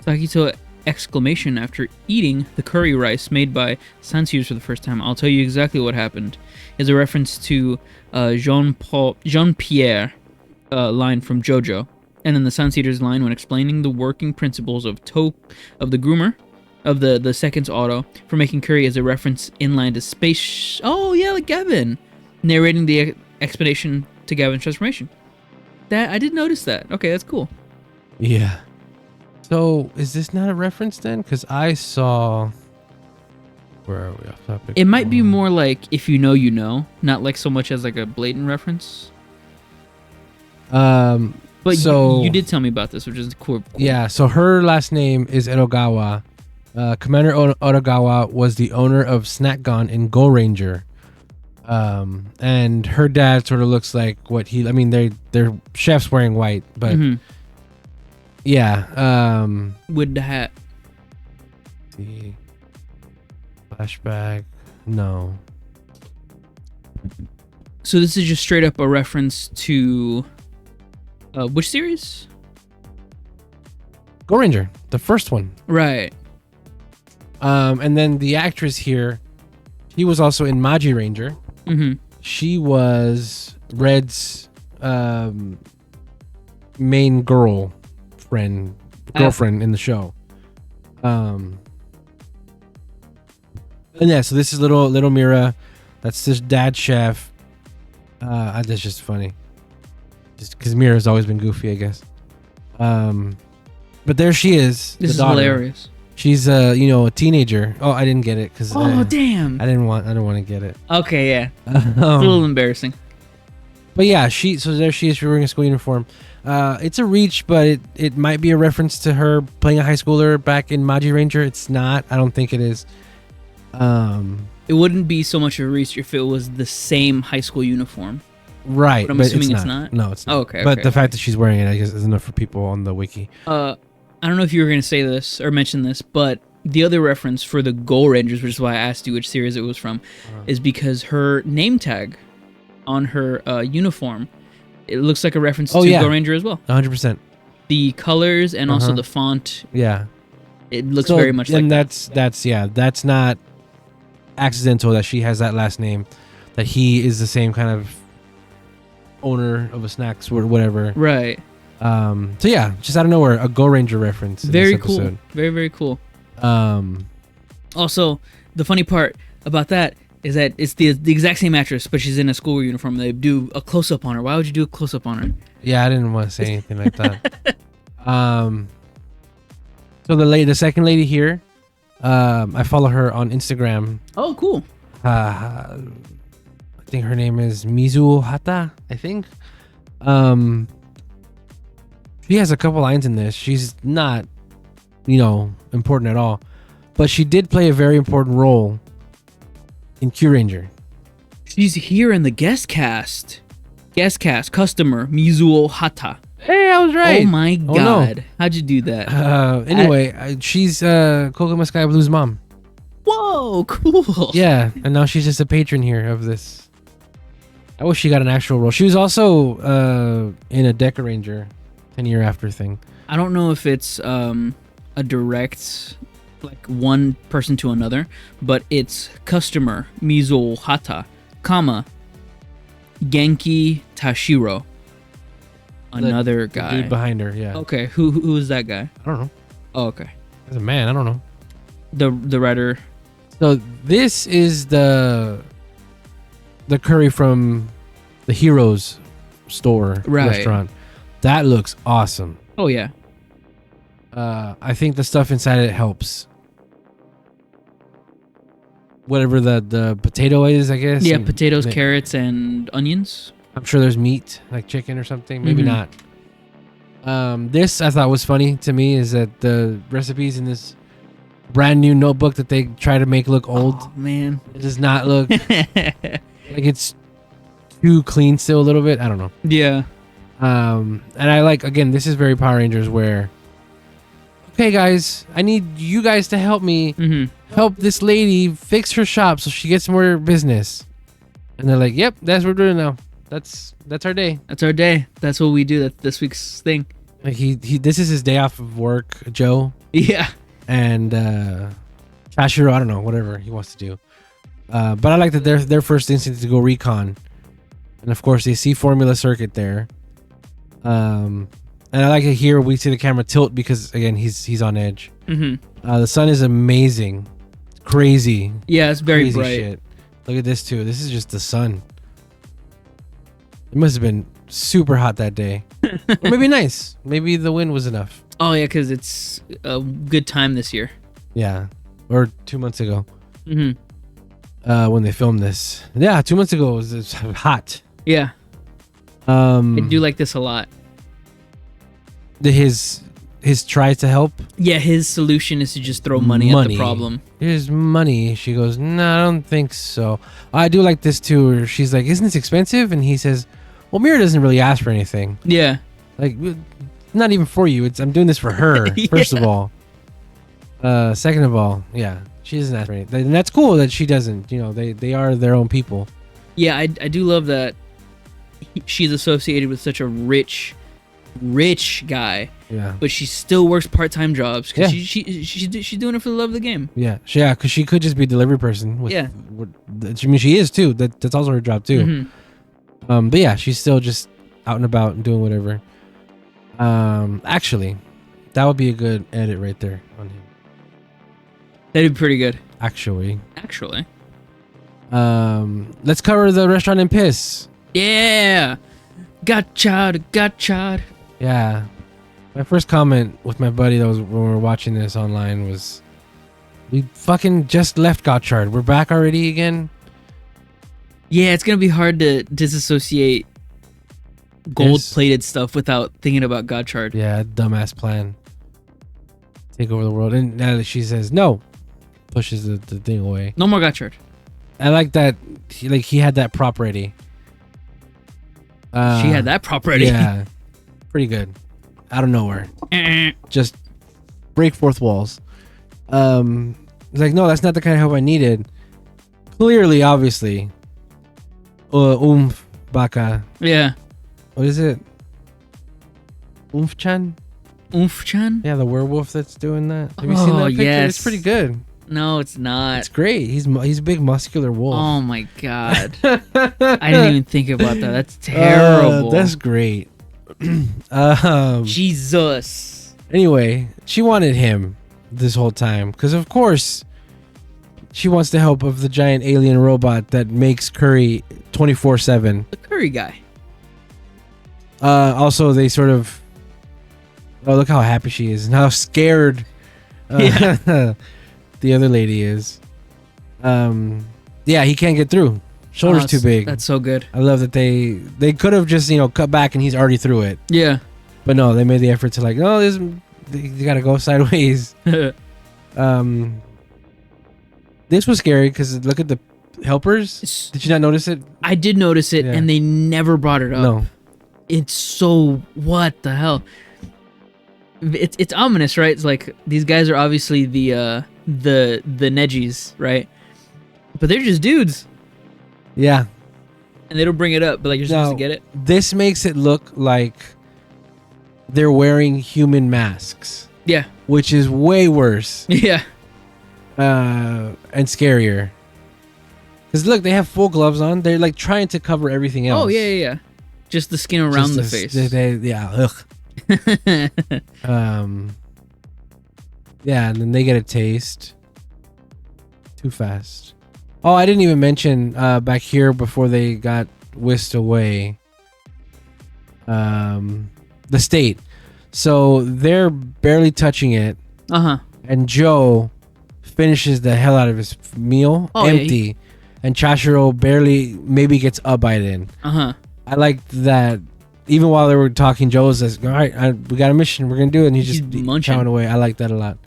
Sakito exclamation after eating the curry rice made by Sunseeders for the first time. I'll tell you exactly what happened. Is a reference to Jean-Pierre line from JoJo. And then the Sunseeders line when explaining the working principles of the groomer of the second's auto for making curry as a reference inline to space. Oh yeah, like Gavin narrating the explanation to Gavin's transformation. That I did notice that. Okay, that's cool. Yeah. So is this not a reference then? Because I saw. Where are we off topic? It might be more like if you know, you know, not like so much as like a blatant reference. But so you did tell me about this, which is cool. Yeah. So her last name is Edogawa. Commander Edogawa was the owner of Snackgon in Go Ranger. And her dad sort of looks like what they're chefs wearing white, but yeah. With the hat. See. Flashback. No. So this is just straight up a reference to which series? Go Ranger, the first one. Right. And then the actress here, she was also in Maji Ranger. She was Red's main girlfriend in the show. And yeah, so this is little Mira. That's this dad chef. That's just funny. Just because Mira's always been goofy, I guess. But there she is. This is daughter. Hilarious. She's a teenager. Oh, I didn't get it because damn. I don't want to get it. Okay, yeah. It's a little embarrassing. But yeah, so there she is. She's wearing a school uniform. It's a reach, but it might be a reference to her playing a high schooler back in Maji Ranger. It's not. I don't think it is. It wouldn't be so much a reach if it was the same high school uniform. Right, but I'm assuming it's not. No, it's not. Oh, okay. But the fact that she's wearing it, I guess, is enough for people on the wiki. I don't know if you were going to say this or mention this, but the other reference for the Go Rangers, which is why I asked you which series it was from, is because her name tag on her uniform, it looks like a reference to Go Ranger as well. 100%. The colors and also the font. Yeah. It looks very much like that. That's not accidental that she has that last name, that he is the same kind of owner of a snacks or whatever. Right. So yeah, just out of nowhere, a Go Ranger reference. Very cool. Very, very cool. Also, the funny part about that is that it's the exact same actress, but she's in a school uniform. They do a close up on her. Why would you do a close up on her? Yeah, I didn't want to say anything like that. So the second lady here, I follow her on Instagram. Oh, cool. I think her name is Mizu Hata. I think. She has a couple lines in this. She's not, important at all, but she did play a very important role in Q Ranger. She's here in the guest cast. Guest cast customer Mizuo Hata. Hey, I was right. Oh my god! No. How'd you do that? Anyway, she's Kokoma Sky Blue's mom. Whoa, cool. Yeah, and now she's just a patron here of this. I wish she got an actual role. She was also in a Deca Ranger 10 Year After thing. I don't know if it's a direct, like one person to another, but it's customer Mizuo Hata, Genki Tashiro. Another guy. The dude behind her, yeah. Okay, who is that guy? I don't know. Oh, okay. As a man, I don't know. The writer. So this is the curry from the Heroes store restaurant. That looks awesome. Oh yeah. I think the stuff inside it helps. Whatever the potato is, I guess. Yeah, potatoes, carrots, and onions. I'm sure there's meat, like chicken or something. Maybe not. This I thought was funny to me is that the recipes in this brand new notebook that they try to make look old. Oh, man. It does not look like it's too clean still a little bit. I don't know. Yeah. And I like, again, this is very Power Rangers where, okay, guys, I need you guys to help me help this lady fix her shop so she gets more business. And they're like, yep, that's what we're doing now. That's our day. That's our day. That's what we do. That's this week's thing. Like he this is his day off of work, Joe. Yeah. And Tashiro, I don't know, whatever he wants to do. But I like that their first instinct is to go recon. And of course they see Formula Circuit there. And I like it here we see the camera tilt because again he's on edge. The sun is amazing. It's crazy. Yeah, it's very crazy bright. Shit. Look at this too. This is just the sun. It must have been super hot that day. Or maybe nice. Maybe the wind was enough. Oh yeah, because it's a good time this year. Yeah, or 2 months ago. When they filmed this. Yeah, 2 months ago it was hot. Yeah. I do like this a lot. His tries to help. Yeah, his solution is to just throw money at the problem. Here's money. She goes, no, I don't think so. I do like this too. Where she's like, isn't this expensive? And he says, well, Mira doesn't really ask for anything. Yeah. Like, not even for you. I'm doing this for her. First of all. Second of all, yeah, she doesn't ask for anything, and that's cool that she doesn't. They are their own people. Yeah, I do love that she's associated with such a rich guy. Yeah. But she still works part-time jobs because she's doing it for the love of the game. Yeah, because she could just be a delivery person. I mean, she is too. That's also her job too. But yeah, she's still just out and about and doing whatever. Actually, that would be a good edit right there on him. That'd be pretty good. Actually. Let's cover the restaurant and piss. Yeah. Gotchard. Yeah. My first comment with my buddy that was when we were watching this online was, we fucking just left Gotchard. We're back already again. Yeah, it's gonna be hard to disassociate gold-plated stuff without thinking about Gotchard. Yeah, dumbass plan. Take over the world. And now she says no. Pushes the thing away. No more Gotchard. I like that. He had that prop ready. She had that prop ready. Yeah. Pretty good. Out of nowhere. Just break fourth walls. He's like, no, that's not the kind of help I needed. Clearly, obviously. Baka. Yeah. What is it? Oomph-chan? Oomph-chan? Yeah, the werewolf that's doing that. Have you seen that picture? Yes. It's pretty good. No, it's not. It's great. He's a big muscular wolf. Oh my god. I didn't even think about that. That's terrible. That's great. Jesus. Anyway, she wanted him this whole time because, of course, she wants the help of the giant alien robot that makes curry 24/7. The curry guy. Also, they sort of. Oh, look how happy she is and how scared the other lady is. Yeah, he can't get through. Shoulder's too big. That's so good. I love that they could have just cut back and he's already through it. Yeah. But no, they made the effort to no, you gotta go sideways. This was scary because look at the helpers. Did you not notice it? I did notice it, and they never brought it up. No. It's so what the hell? It's ominous, right? It's like these guys are obviously the Nejis, right? But they're just dudes. Yeah. And they don't bring it up, but you're supposed to get it. This makes it look like they're wearing human masks. Yeah. Which is way worse. Yeah. And scarier. Because look, they have full gloves on. They're trying to cover everything else. Oh yeah. Just the skin around the face. Yeah. Ugh. Yeah, and then they get a taste. Too fast. Oh, I didn't even mention back here before they got whisked away. The state. So they're barely touching it. And Joe finishes the hell out of his meal empty. Yeah, and Chashiro maybe gets a bite in. I liked that. Even while they were talking, Joe was like, all right, we got a mission. We're going to do it. And he's just chowing away. I like that a lot.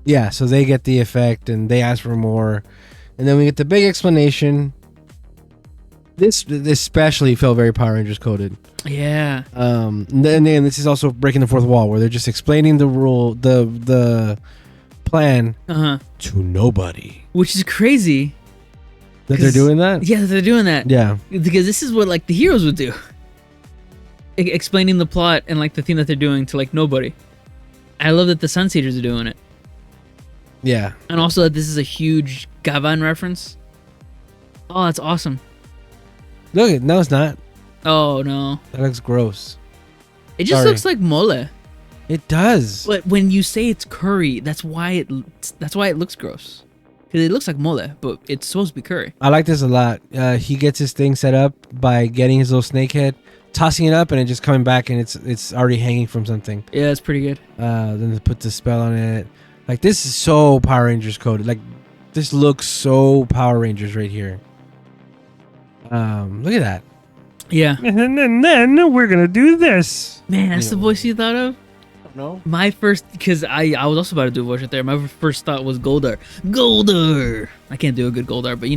Yeah, so they get the effect and they ask for more. And then we get the big explanation. This especially felt very Power Rangers coded. Yeah. And then this is also breaking the fourth wall where they're just explaining the rule, the plan to nobody. Which is crazy. That they're doing that? Yeah, they're doing that. Yeah. Because this is what the heroes would do. Explaining the plot and the thing that they're doing to nobody. I love that the Sun Sages are doing it. Yeah. And also that this is a huge Gavv reference. Oh, that's awesome. Look, no, it's not. Oh no. That looks gross. It just looks like mole. It does. But when you say it's curry, that's why it looks gross. Because it looks like mole, but it's supposed to be curry. I like this a lot. He gets his thing set up by getting his little snake head, tossing it up, and it just coming back, and it's already hanging from something. Yeah, it's pretty good. Then they put the spell on it. This is so Power Rangers coded. This looks so Power Rangers right here. Look at that. Yeah. And then we're gonna do this. Man, that's the voice you thought of? No. My first, because I was also about to do a voice right there. My first thought was Goldar. Goldar! I can't do a good Goldar, but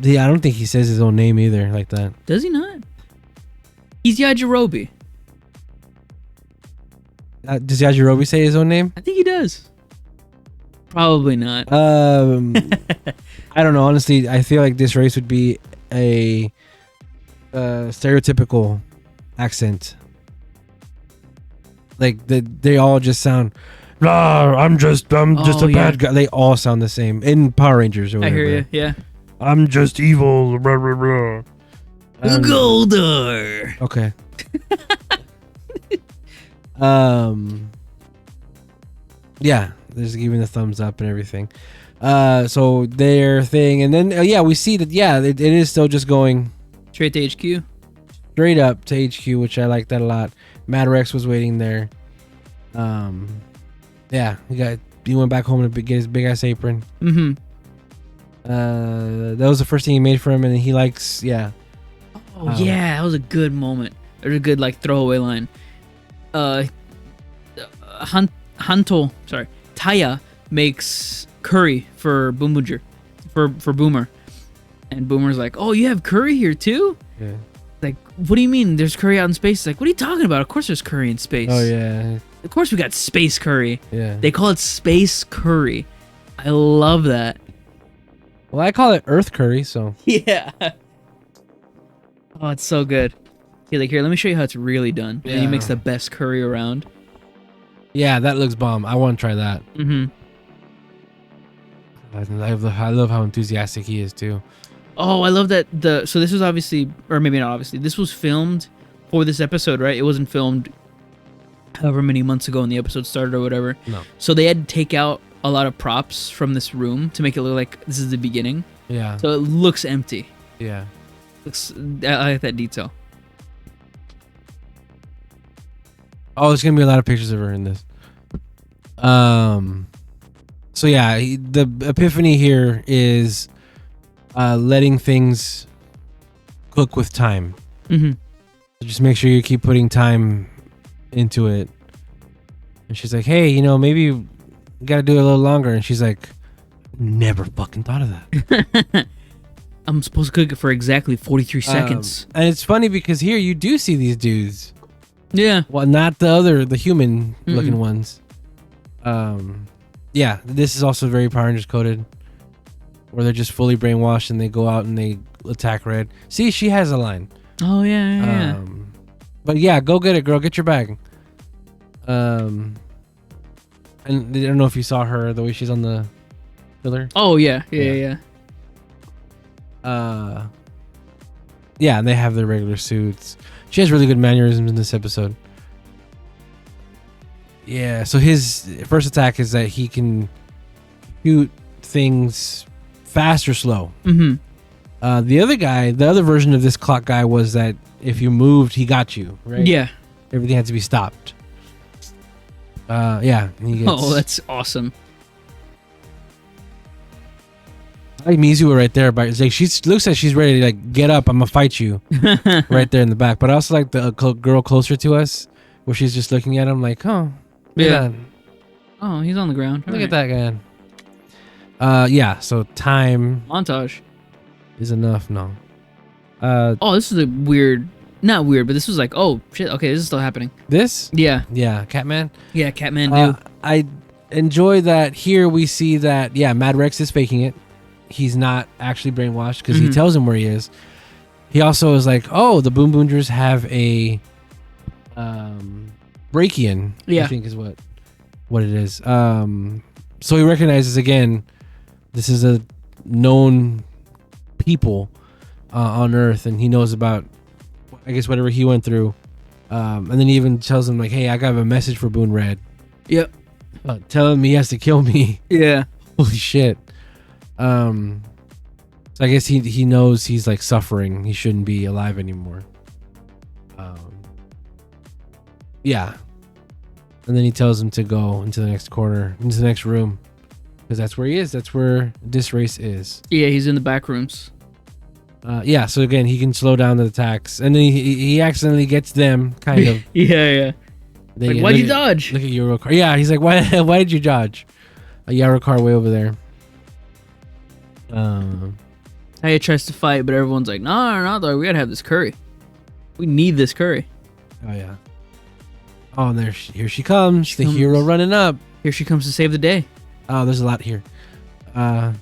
Yeah, I don't think he says his own name either like that. Does he not? He's Yajirobe. Does Yajirobe say his own name? I think he does. Probably not. I don't know. Honestly, I feel like this race would be a stereotypical accent. They all just sound. I'm just a bad guy. They all sound the same in Power Rangers or whatever. I hear you. Yeah. I'm just evil. Blah, blah, blah. Goldar. Okay. Yeah, they're just giving the thumbs up and everything. So their thing, and then we see that it is still just going straight to HQ. Straight up to HQ, which I like that a lot. Mad Rex was waiting there. Yeah, he went back home to get his big ass apron. That was the first thing he made for him, and he likes Oh yeah, that was a good moment. It was a good throwaway line. Taya makes curry for Boonboomger, for Boomer, and Boomer's like, "Oh, you have curry here too?" Yeah. Like, what do you mean there's curry out in space? It's like, what are you talking about? Of course there's curry in space. Oh yeah. Of course we got space curry. Yeah. They call it space curry. I love that. Well, I call it Earth curry. So. Yeah. Oh, it's so good. Okay, like here, let me show you how it's really done. And he makes the best curry around. Yeah, that looks bomb. I want to try that. Mm-hmm. I love how enthusiastic he is too. Oh, I love that so this was obviously, or maybe not obviously, this was filmed for this episode, right? It wasn't filmed however many months ago when the episode started or whatever. No. So they had to take out a lot of props from this room to make it look like this is the beginning. Yeah. So it looks empty. Yeah. I like that detail. Oh, there's gonna be a lot of pictures of her in this. So yeah, the epiphany here is letting things cook with time. Mm-hmm. So just make sure you keep putting time into it. And she's like, hey, maybe you gotta do it a little longer. And she's like, never fucking thought of that. I'm supposed to cook it for exactly 43 seconds. And it's funny because here you do see these dudes. Yeah. Well, not the human looking ones. Yeah, this is also very Power Rangers coded, where they're just fully brainwashed and they go out and they attack Red. See, she has a line. Oh yeah. But yeah, go get it, girl. Get your bag. And I don't know if you saw her the way she's on the pillar. Oh yeah. Yeah. Yeah, and they have their regular suits. She has really good mannerisms in this episode. Yeah, so his first attack is that he can shoot things fast or slow. Mm-hmm. The other version of this clock guy was that if you moved, he got you, right? Yeah. Everything had to be stopped. Yeah. He gets, Oh, that's awesome. I like Mizu right there, but it's like she looks like she's ready to like get up. I'm gonna fight you, right there in the back. But I also like the girl closer to us, where she's just looking at him like, oh, yeah. Oh, he's on the ground. Look at that guy. Yeah. So time montage is enough. No. Oh, this is a weird. Not weird, but this was like, oh shit. Okay, this is still happening. This? Yeah. Yeah. Catman. Yeah, Catman. Dude. I enjoy that. Here we see that. Yeah, Mad Rex is faking it. He's not actually brainwashed because he tells him where he is. He also is like, oh, the Boonboomgers have a Brachian. Yeah. I think is what it is. So he recognizes again, this is a known people on Earth, and he knows about, I guess, whatever he went through. And then he even tells him like, hey, I got a message for Boon Red. Yep. Tell him he has to kill me. Yeah. Holy shit. So I guess he knows he's like suffering. He shouldn't be alive anymore. Yeah. And then he tells him to go into the next corner, into the next room, because that's where he is. That's where this race is. Yeah, he's in the back rooms. Yeah. So again, he can slow down the attacks, and then he accidentally gets them kind of. Yeah. Like, why'd you dodge? Look at your car. Yeah, he's like, why did you dodge? A Yarrow car way over there. Taya tries to fight, but everyone's like, no, dog, we gotta have this curry. We need this curry. Oh yeah. Oh, and here she comes. The hero running up. Here she comes to save the day. Oh, there's a lot here. Damn,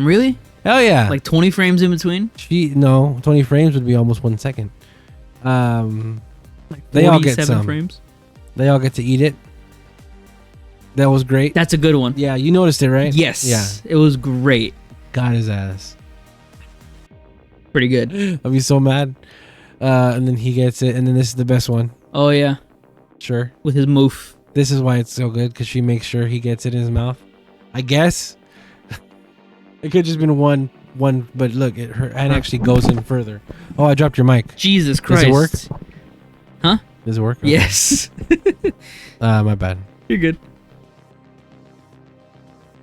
really? Hell yeah. Like 20 frames in between? 20 frames would be almost 1 second. Like they all get some frames. They all get to eat it. That was great. That's a good one. Yeah, you noticed it, right? Yes. Yeah. It was great. Got his ass. Pretty good. I'll be so mad. And then he gets it, and then this is the best one. Oh yeah. Sure. With his moof. This is why it's so good, because she makes sure he gets it in his mouth. I guess. It could just been one, but look, her hand actually goes in further. Oh, I dropped your mic. Jesus Christ. Does it work? Huh? Does it work? Okay. Yes. My bad. You're good.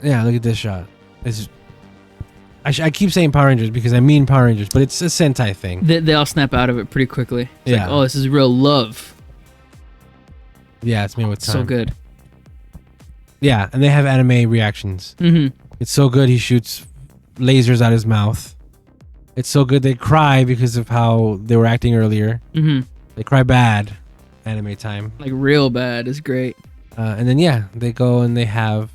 Yeah, look at this shot. I keep saying Power Rangers because I mean Power Rangers, but it's a Sentai thing. They all snap out of it pretty quickly. It's like, oh, this is real love. Yeah, it's made with time. So good. Yeah, and they have anime reactions. Mm-hmm. It's so good. He shoots lasers out his mouth. It's so good they cry because of how they were acting earlier. Mm-hmm. They cry bad. Anime time. Like real bad is great. And then they go and they have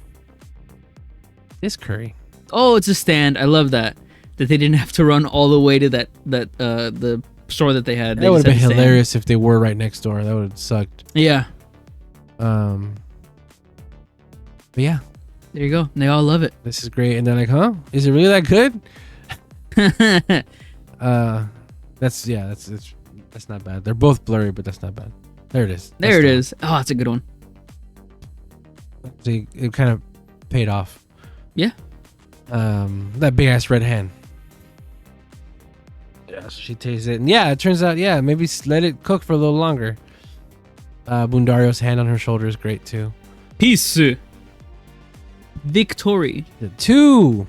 this curry. Oh, it's a stand. I love that they didn't have to run all the way to that the store that they had. That would have been hilarious if they were right next door. That would have sucked. Yeah. But yeah. There you go. They all love it. This is great. And they're like, huh? Is it really that good? That's not bad. They're both blurry, but that's not bad. There it is. There it is. Oh, that's a good one. It kind of paid off. Yeah. That big ass red hand. Yeah, so she tastes it. And yeah, it turns out, maybe let it cook for a little longer. Bundario's hand on her shoulder is great too. Peace. Victory. 2.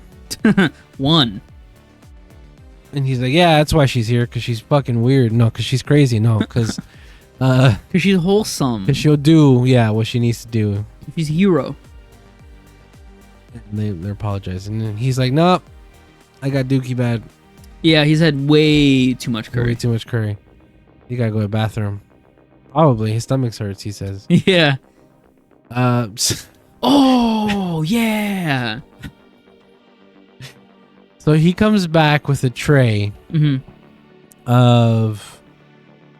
1. And he's like, yeah, that's why she's here, because she's fucking weird. No, because she's crazy. No, because she's wholesome. Because she'll do, what she needs to do. She's a hero. And they're apologizing. And he's like, nope, I got dookie bad. Yeah, he's had way too much curry. Way too much curry. You gotta go to the bathroom. Probably. His stomach hurts, he says. Yeah. Oh, yeah. So he comes back with a tray of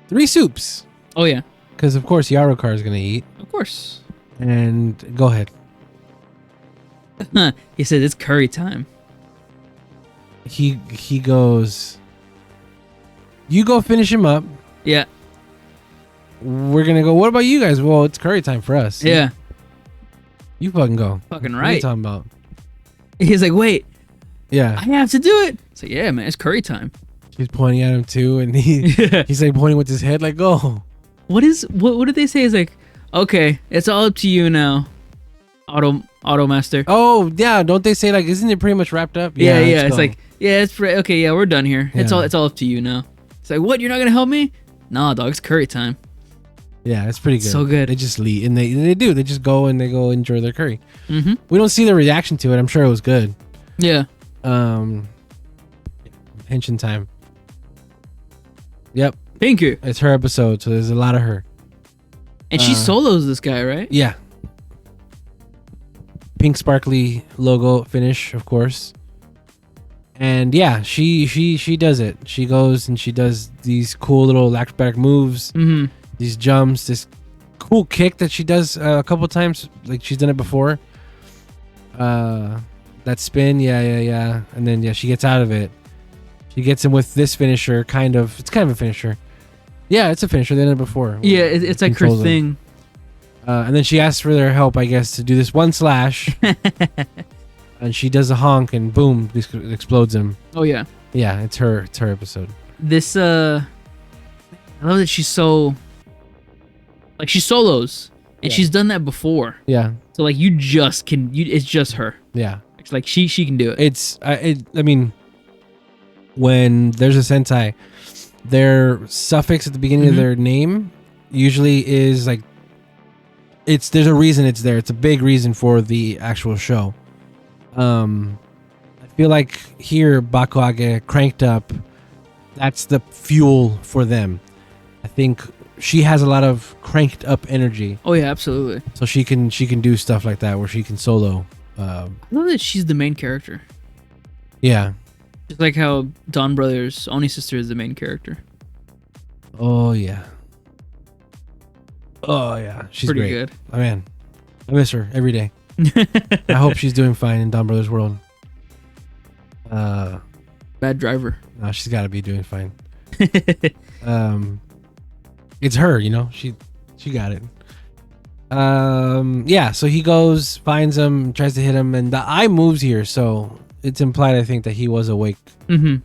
3 soups. Oh, yeah. Because, of course, Yarokar is going to eat. Of course. And go ahead. He said it's curry time. He goes, you go finish him up. Yeah. We're going to go, what about you guys? Well, it's curry time for us. Yeah. You fucking go. Fucking right. What are you talking about? He's like, wait. Yeah. I have to do it. It's like, yeah, man, it's curry time. She's pointing at him too, and he's like pointing with his head, like, go. What did they say? Is like, okay, it's all up to you now, Auto Master. Oh yeah, don't they say like, isn't it pretty much wrapped up? Yeah. It's like, yeah, it's okay. Yeah, we're done here. Yeah. It's all up to you now. It's like, what? You're not gonna help me? Nah, dog. It's curry time. Yeah, it's pretty good. So good. They just leave, and they do. They just go and they go enjoy their curry. Mm-hmm. We don't see the reaction to it. I'm sure it was good. Yeah. Henshin time. Yep. Thank you. It's her episode, so there's a lot of her. And she solos this guy, right? Yeah. Pink sparkly logo finish, of course. And yeah, she does it. She goes and she does these cool little acrobatic moves, these jumps, this cool kick that she does a couple times, like she's done it before. That spin, yeah. And then she gets out of it. She gets him with this finisher, it's kind of a finisher. Yeah, it's a finisher. They did it before. Yeah, it's like her thing. And then she asks for their help, I guess, to do this one slash. And she does a honk and boom, this explodes him. Oh yeah. Yeah, it's her episode. This I love that she's so like she solos and she's done that before. Yeah. So like it's just her. Yeah. It's like she can do it. I mean, when there's a Sentai, their suffix at the beginning of their name usually is like there's a reason it's there. It's a big reason for the actual show. I feel like here Bakuage cranked up. That's the fuel for them. I think she has a lot of cranked up energy. Oh yeah, absolutely. So she can do stuff like that where she can solo. I love that she's the main character. Yeah. Just like how Dawn Brothers' Oni sister is the main character. Oh yeah. Oh yeah. She's pretty great. good. Oh man, I miss her every day. I hope she's doing fine in Dawn Brothers world. Bad driver. No, she's got to be doing fine. It's her, she got it. Yeah, so he goes, finds him, tries to hit him, and the eye moves here, so it's implied, I think, that he was awake. And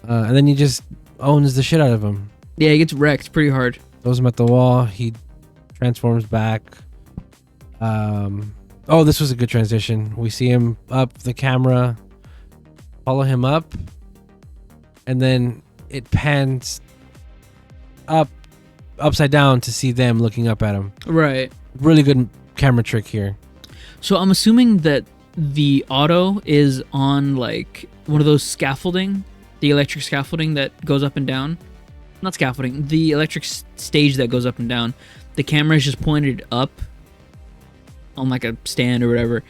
then he just owns the shit out of him. Yeah, he gets wrecked pretty hard. Throws him at the wall. He transforms back. Oh, this was a good transition. We see him up the camera, follow him up, and then it pans upside down to see them looking up at him. Right. Really good camera trick here. So I'm assuming that the auto is on like one of those scaffolding that the electric scaffolding that goes up and down. Not scaffolding, the electric stage that goes up and down. The camera is just pointed up on like a stand or whatever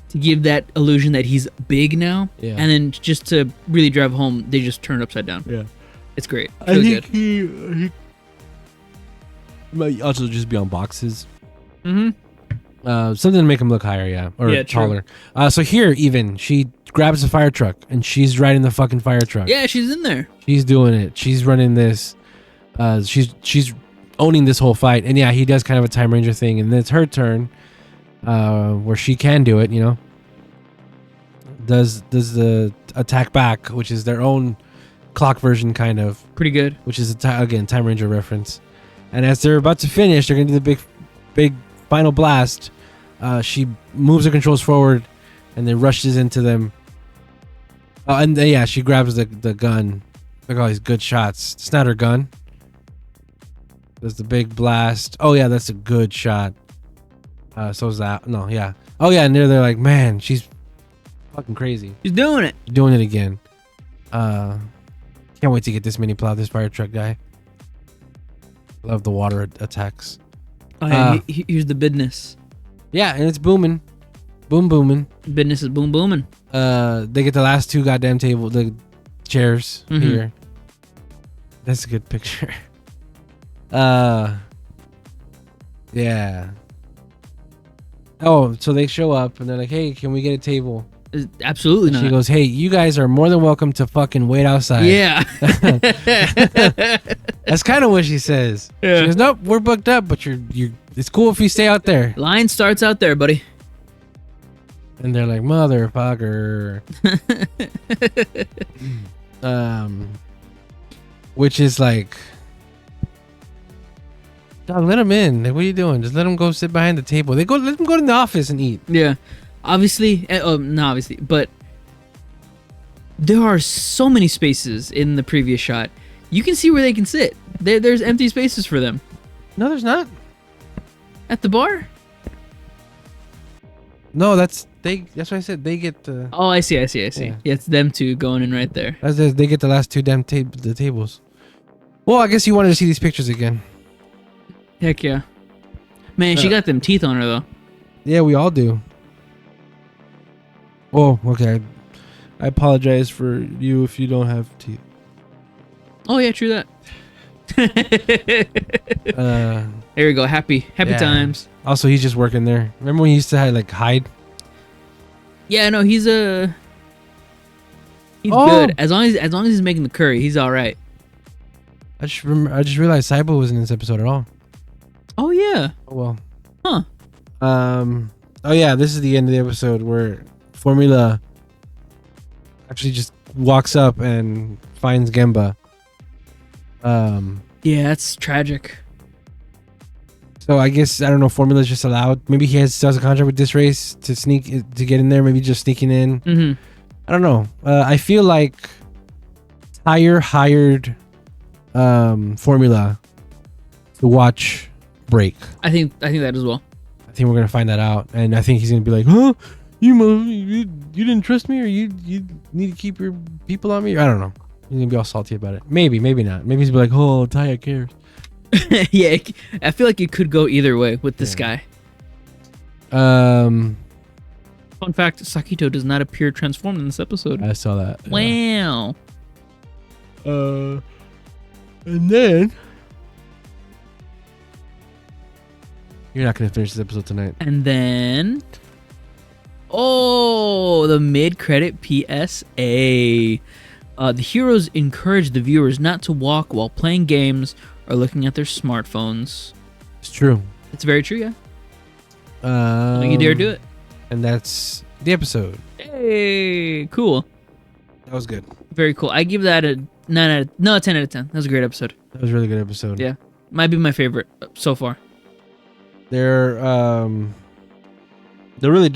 to give that illusion that he's big now. Yeah. And then just to really drive home, they just turn it upside down. Yeah. It's great. I Really think good. he might also just be on boxes. Mm-hmm. Something to make him look higher, yeah, or Yeah, true. taller. So here, even she grabs a fire truck and she's riding the fucking fire truck. Yeah, she's in there. She's doing it. She's running this. She's owning this whole fight. And yeah, he does kind of a Time Ranger thing, and then it's her turn, where she can do it. You know, does the attack back, which is their own clock version, kind of. Pretty good. Which is again Time Ranger reference. And as they're about to finish, they're gonna do the big final blast. She moves the controls forward and then rushes into them. And yeah, she grabs the gun. Look at all these good shots. It's not her gun. There's the big blast. Oh yeah, that's a good shot. So is that. No, yeah. Oh yeah, and they're like, man, she's fucking crazy. She's doing it. Doing it again. Can't wait to get this mini plow, this fire truck guy. Love the water attacks. Oh yeah, here's the business. Yeah, and it's booming. Booming. Business is booming. They get the last two goddamn the chairs Mhm. here. That's a good picture. Yeah. Oh, so they show up and they're like, "Hey, can we get a table?" Absolutely And not. she goes, "Hey, you guys are more than welcome to fucking wait outside." Yeah. That's kind of what she says. Yeah. She goes, "Nope, we're booked up, but you're it's cool if you stay out there." Line starts out there, buddy. And they're like, "Motherfucker." Which is like, dog, let him in. Like, what are you doing? Just let him go sit behind the table. Let them go to the office and eat. Yeah. Obviously, not obviously, but there are so many spaces in the previous shot. You can see where they can sit. There's empty spaces for them. No, there's not. At the bar? No, that's what I said. They get the. Oh, I see. Yeah. Yeah. It's them two going in right there. They get the last two damn the tables. Well, I guess you wanted to see these pictures again. Heck yeah. Man, she got them teeth on her, though. Yeah, we all do. Oh, okay. I apologize for you if you don't have teeth. Oh, yeah, true that. There There we go. Happy times. Also, he's just working there. Remember when he used to hide? Yeah, no, he's Oh. good. As long as he's making the curry, he's all right. I just realized Saibo wasn't in this episode at all. Oh yeah. Oh well. Huh. Oh yeah, this is the end of the episode where Formula actually just walks up and finds Gemba. Yeah, that's tragic. So I guess I don't know. Formula's just allowed. Maybe he still has a contract with this race to get in there. Maybe just sneaking in. Mm-hmm. I don't know. I feel like Tyre hired Formula to watch Break. I think that as well. I think we're gonna find that out, and I think he's gonna be like, "Huh, you didn't trust me, or you need to keep your people on me." I don't know. He's gonna be all salty about it. Maybe not. Maybe he's gonna be like, "Oh, Tyre cares." Yeah, I feel like it could go either way with this guy. Fun Fun fact: Sakito does not appear transformed in this episode. I saw that. Wow. And then you're not gonna finish this episode tonight. And then, the mid-credit PSA. The heroes encourage the viewers not to walk while playing games or looking at their smartphones. It's true. It's very true, yeah. Don't you dare do it. And that's the episode. Hey, cool. That was good. Very cool. I give that a 10 out of 10. That was a great episode. That was a really good episode. Yeah. Might be my favorite so far. They're really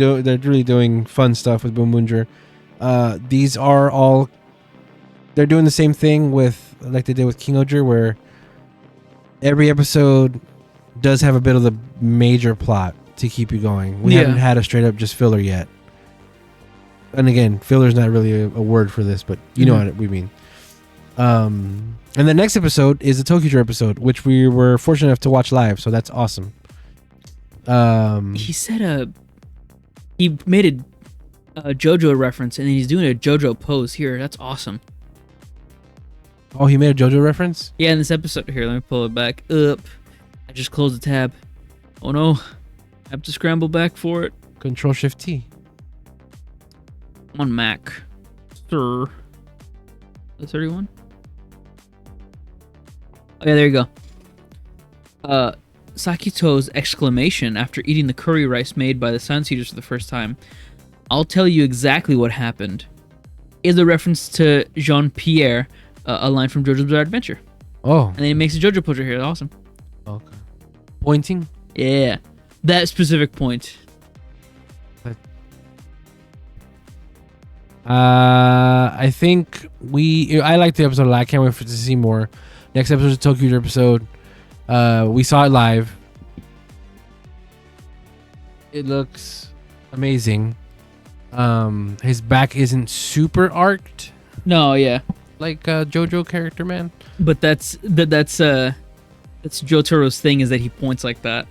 doing fun stuff with Boonboomger. These are all, they're doing the same thing with, like they did with Kingoger, where every episode does have a bit of the major plot to keep you going. We haven't had a straight up just filler yet. And again, filler is not really a word for this, but you know what we mean. And the next episode is the TokuGer episode, which we were fortunate enough to watch live. So that's awesome. He said he made a JoJo reference, and then he's doing a JoJo pose here. That's awesome. Oh, he made a JoJo reference? Yeah, in this episode. Here, let me pull it back up. I just closed the tab. Oh no. I have to scramble back for it. Control-Shift-T. I'm on Mac. Sir. The 31? Oh yeah, there you go. Sakito's exclamation after eating the curry rice made by the Science Eaters for the first time. I'll tell you exactly what happened. Is a reference to Jean-Pierre, a line from JoJo's Bizarre Adventure. Oh. And then he makes a JoJo picture here. Awesome. Okay. Pointing? Yeah. That specific point. I think I like the episode a lot. I can't wait to see more. Next episode is a TokuGer episode. We saw it live. It looks amazing. His back isn't super arced No, yeah. like a JoJo character, man. But that's Jotaro's thing, is that he points like that.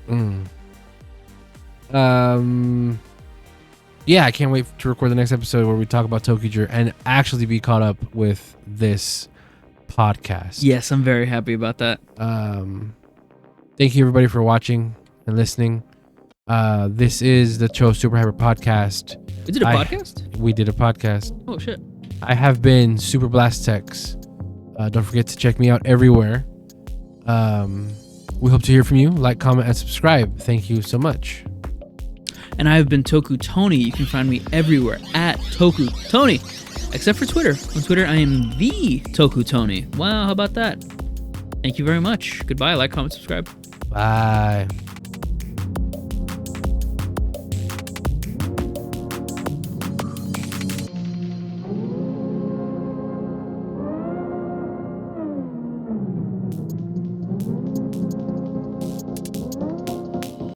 Yeah, I can't wait to record the next episode where we talk about TokuGer and actually be caught up with this podcast. Yes, I'm very happy about that. Thank you everybody for watching and listening. This is the Cho Super Hyper Podcast. We did a podcast? We did a podcast. Oh shit. I have been Super Blast Tex. Don't forget to check me out everywhere. We hope to hear from you. Like, comment, and subscribe. Thank you so much. And I have been Toku Tony. You can find me everywhere at Toku Tony, except for Twitter. On Twitter, I am the Toku Tony. Wow, how about that? Thank you very much. Goodbye. Like, comment, subscribe. Bye.